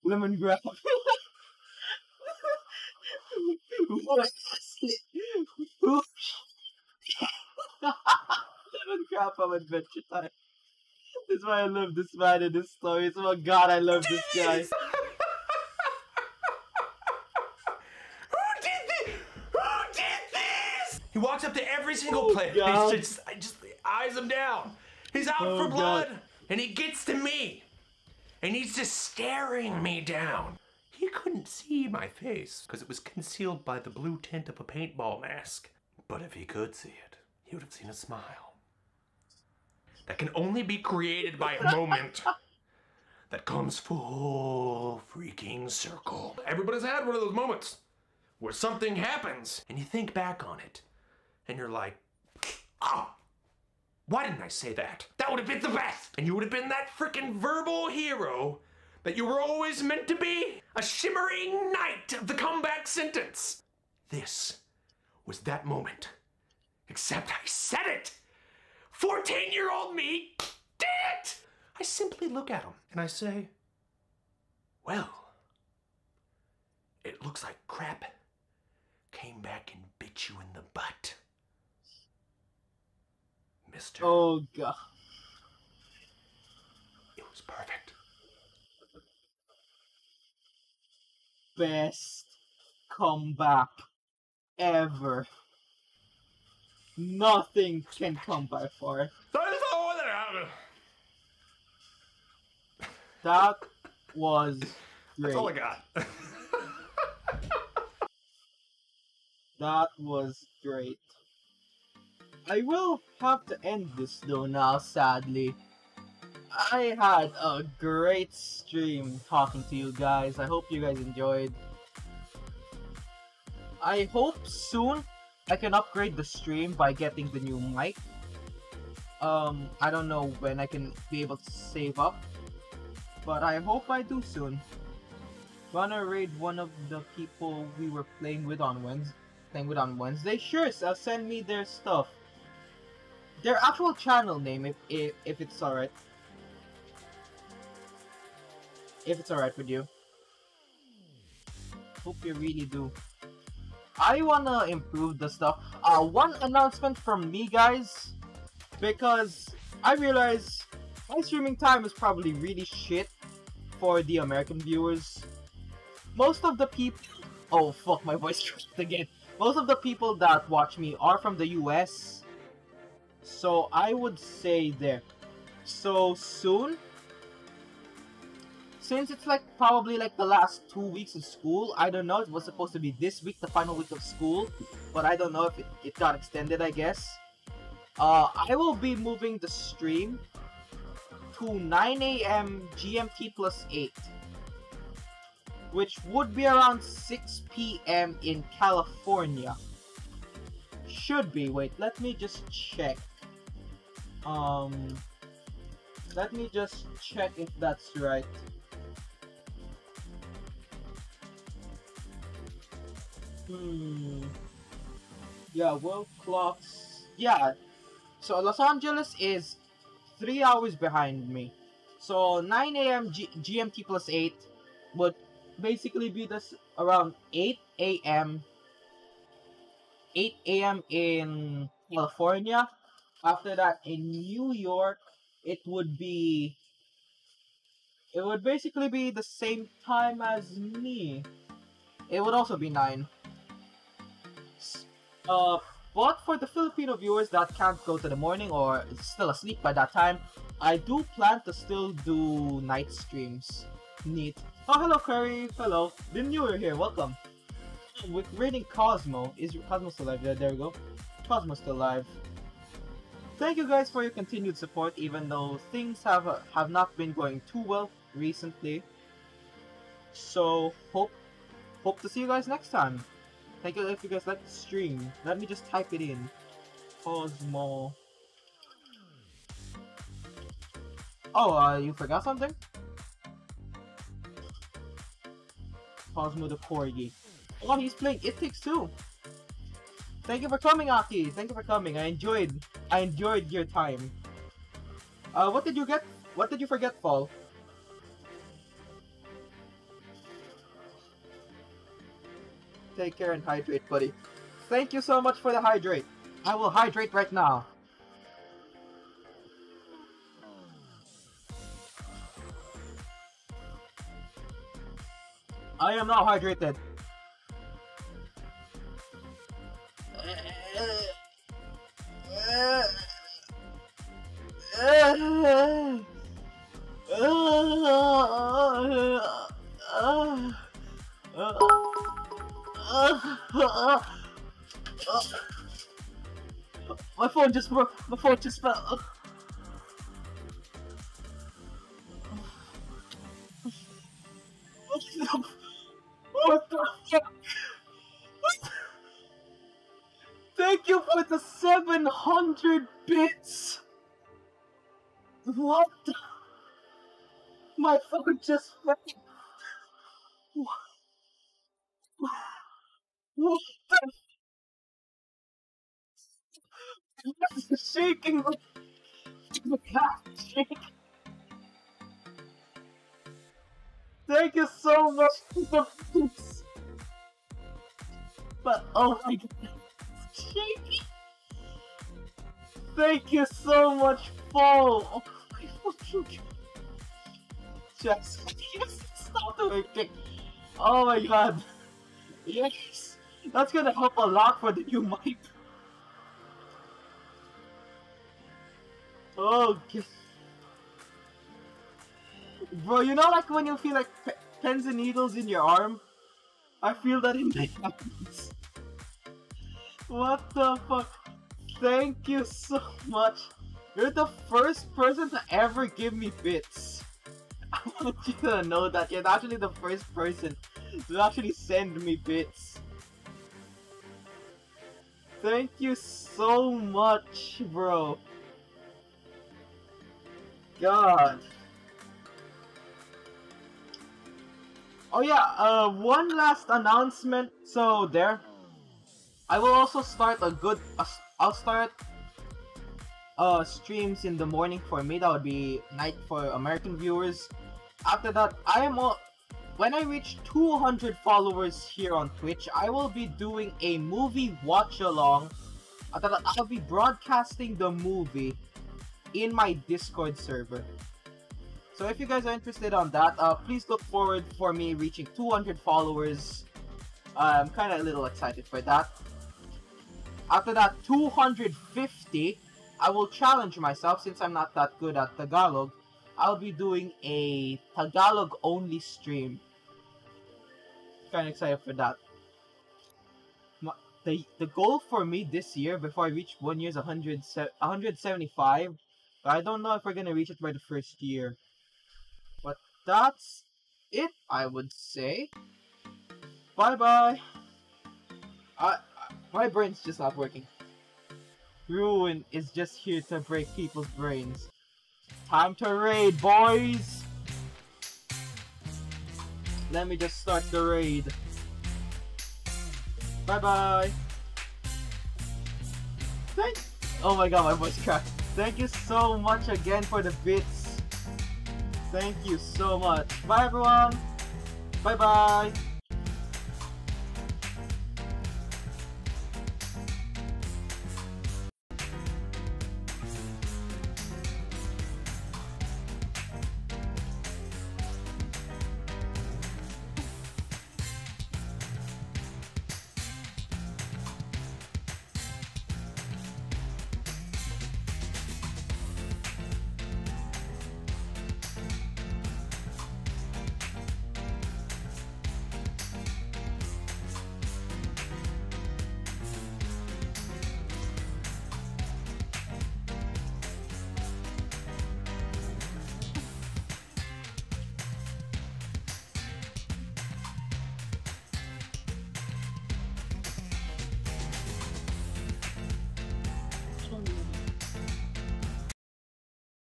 Lemongrass. Lemongrass from Adventure Time. This is why I love this man in this story. Oh my god, I love this guy. Who did this? He walks up to every single player. God. He just eyes him down. He's out for blood, and he gets to me, and he's just staring me down. He couldn't see my face because it was concealed by the blue tint of a paintball mask. But if he could see it, he would have seen a smile that can only be created by a moment that comes full freaking circle. Everybody's had one of those moments where something happens and you think back on it and you're like, oh, why didn't I say that? That would have been the best. And you would have been that freaking verbal hero that you were always meant to be. A shimmering knight of the comeback sentence. This was that moment. Except I said it. 14-year-old me did it. I simply look at him and I say, well, it looks like crap came back and bit you in the butt, mister. Oh god. It was perfect. Best comeback ever. Nothing can come by far. That's all that happened. That was great. That's all I got. That was great. I will have to end this though now, sadly. I had a great stream talking to you guys. I hope you guys enjoyed. I hope soon I can upgrade the stream by getting the new mic. I don't know when I can be able to save up, but I hope I do soon. Wanna raid one of the people we were playing with on Wednesday? Sure, so send me their stuff. Their actual channel name, if it's alright. If it's alright with you. hope you really do. I wanna improve the stuff. One announcement from me, guys, because I realize my streaming time is probably really shit for the American viewers. Most of the people... Oh, fuck, my voice cracked again. Most of the people that watch me are from the US. So I would say there. So soon, since it's like probably like the last 2 weeks of school, I don't know, it was supposed to be this week, the final week of school, but I don't know if it got extended, I guess. I will be moving the stream to 9 AM GMT plus 8, which would be around 6 PM in California. Should be, wait, let me just check. Let me just check if that's right. Yeah, world clocks. Yeah, so Los Angeles is 3 hours behind me. So 9 AM GMT plus 8 would basically be this around 8 AM. 8 AM in California. After that, in New York, it would basically be the same time as me. It would also be 9. But for the Filipino viewers that can't go to the morning or is still asleep by that time, I do plan to still do night streams. Neat. Oh, hello, Curry. Hello. Didn't you were here? Welcome. With rating Cosmo. Is Cosmo still alive? Yeah, there we go. Cosmo's still alive. Thank you guys for your continued support, even though things have not been going too well recently. So hope to see you guys next time. Thank you if you guys like the stream. Let me just type it in. Cosmo. Oh, you forgot something? Cosmo the Corgi. Oh, he's playing It Takes Two. Thank you for coming, Aki. Thank you for coming. I enjoyed your time. What did you get? What did you forget, Paul? Take care and hydrate, buddy. Thank you so much for the hydrate. I will hydrate right now. I am now hydrated. My phone just broke. My phone just fell. What the fuck? Thank you for the 700 bits. What the? My phone just fell. What the? It's shaking. The cat shake. Thank you so much for the bits. But oh my god, it's shaking. Thank you so much, Paul. Oh my fucking god. Just yes, stop working. Oh my god. Yes, that's gonna help a lot for the new mic. Oh, bro, you know, like when you feel like pins and needles in your arm? I feel that in my hands. What the fuck? Thank you so much. You're the first person to ever give me bits. I want you to know that you're actually the first person to actually send me bits. Thank you so much, bro. God. Oh yeah, one last announcement. So there, I will also start I'll start streams in the morning for me. That would be night for American viewers. After that, when I reach 200 followers here on Twitch, I will be doing a movie watch-along. I'll be broadcasting the movie in my Discord server. So if you guys are interested on that, please look forward for me reaching 200 followers. I'm kind of a little excited for that. After that 250, I will challenge myself since I'm not that good at Tagalog. I'll be doing a Tagalog-only stream. Kind of excited for that. The goal for me this year, before I reach 1 year, is 175. But I don't know if we're gonna reach it by the first year. But that's it, I would say. Bye-bye. My brain's just not working. Ruin is just here to break people's brains. Time to raid, boys! Let me just start the raid. Bye-bye! Oh my god, my voice cracked. Thank you so much again for the bits. Thank you so much. Bye everyone! Bye-bye!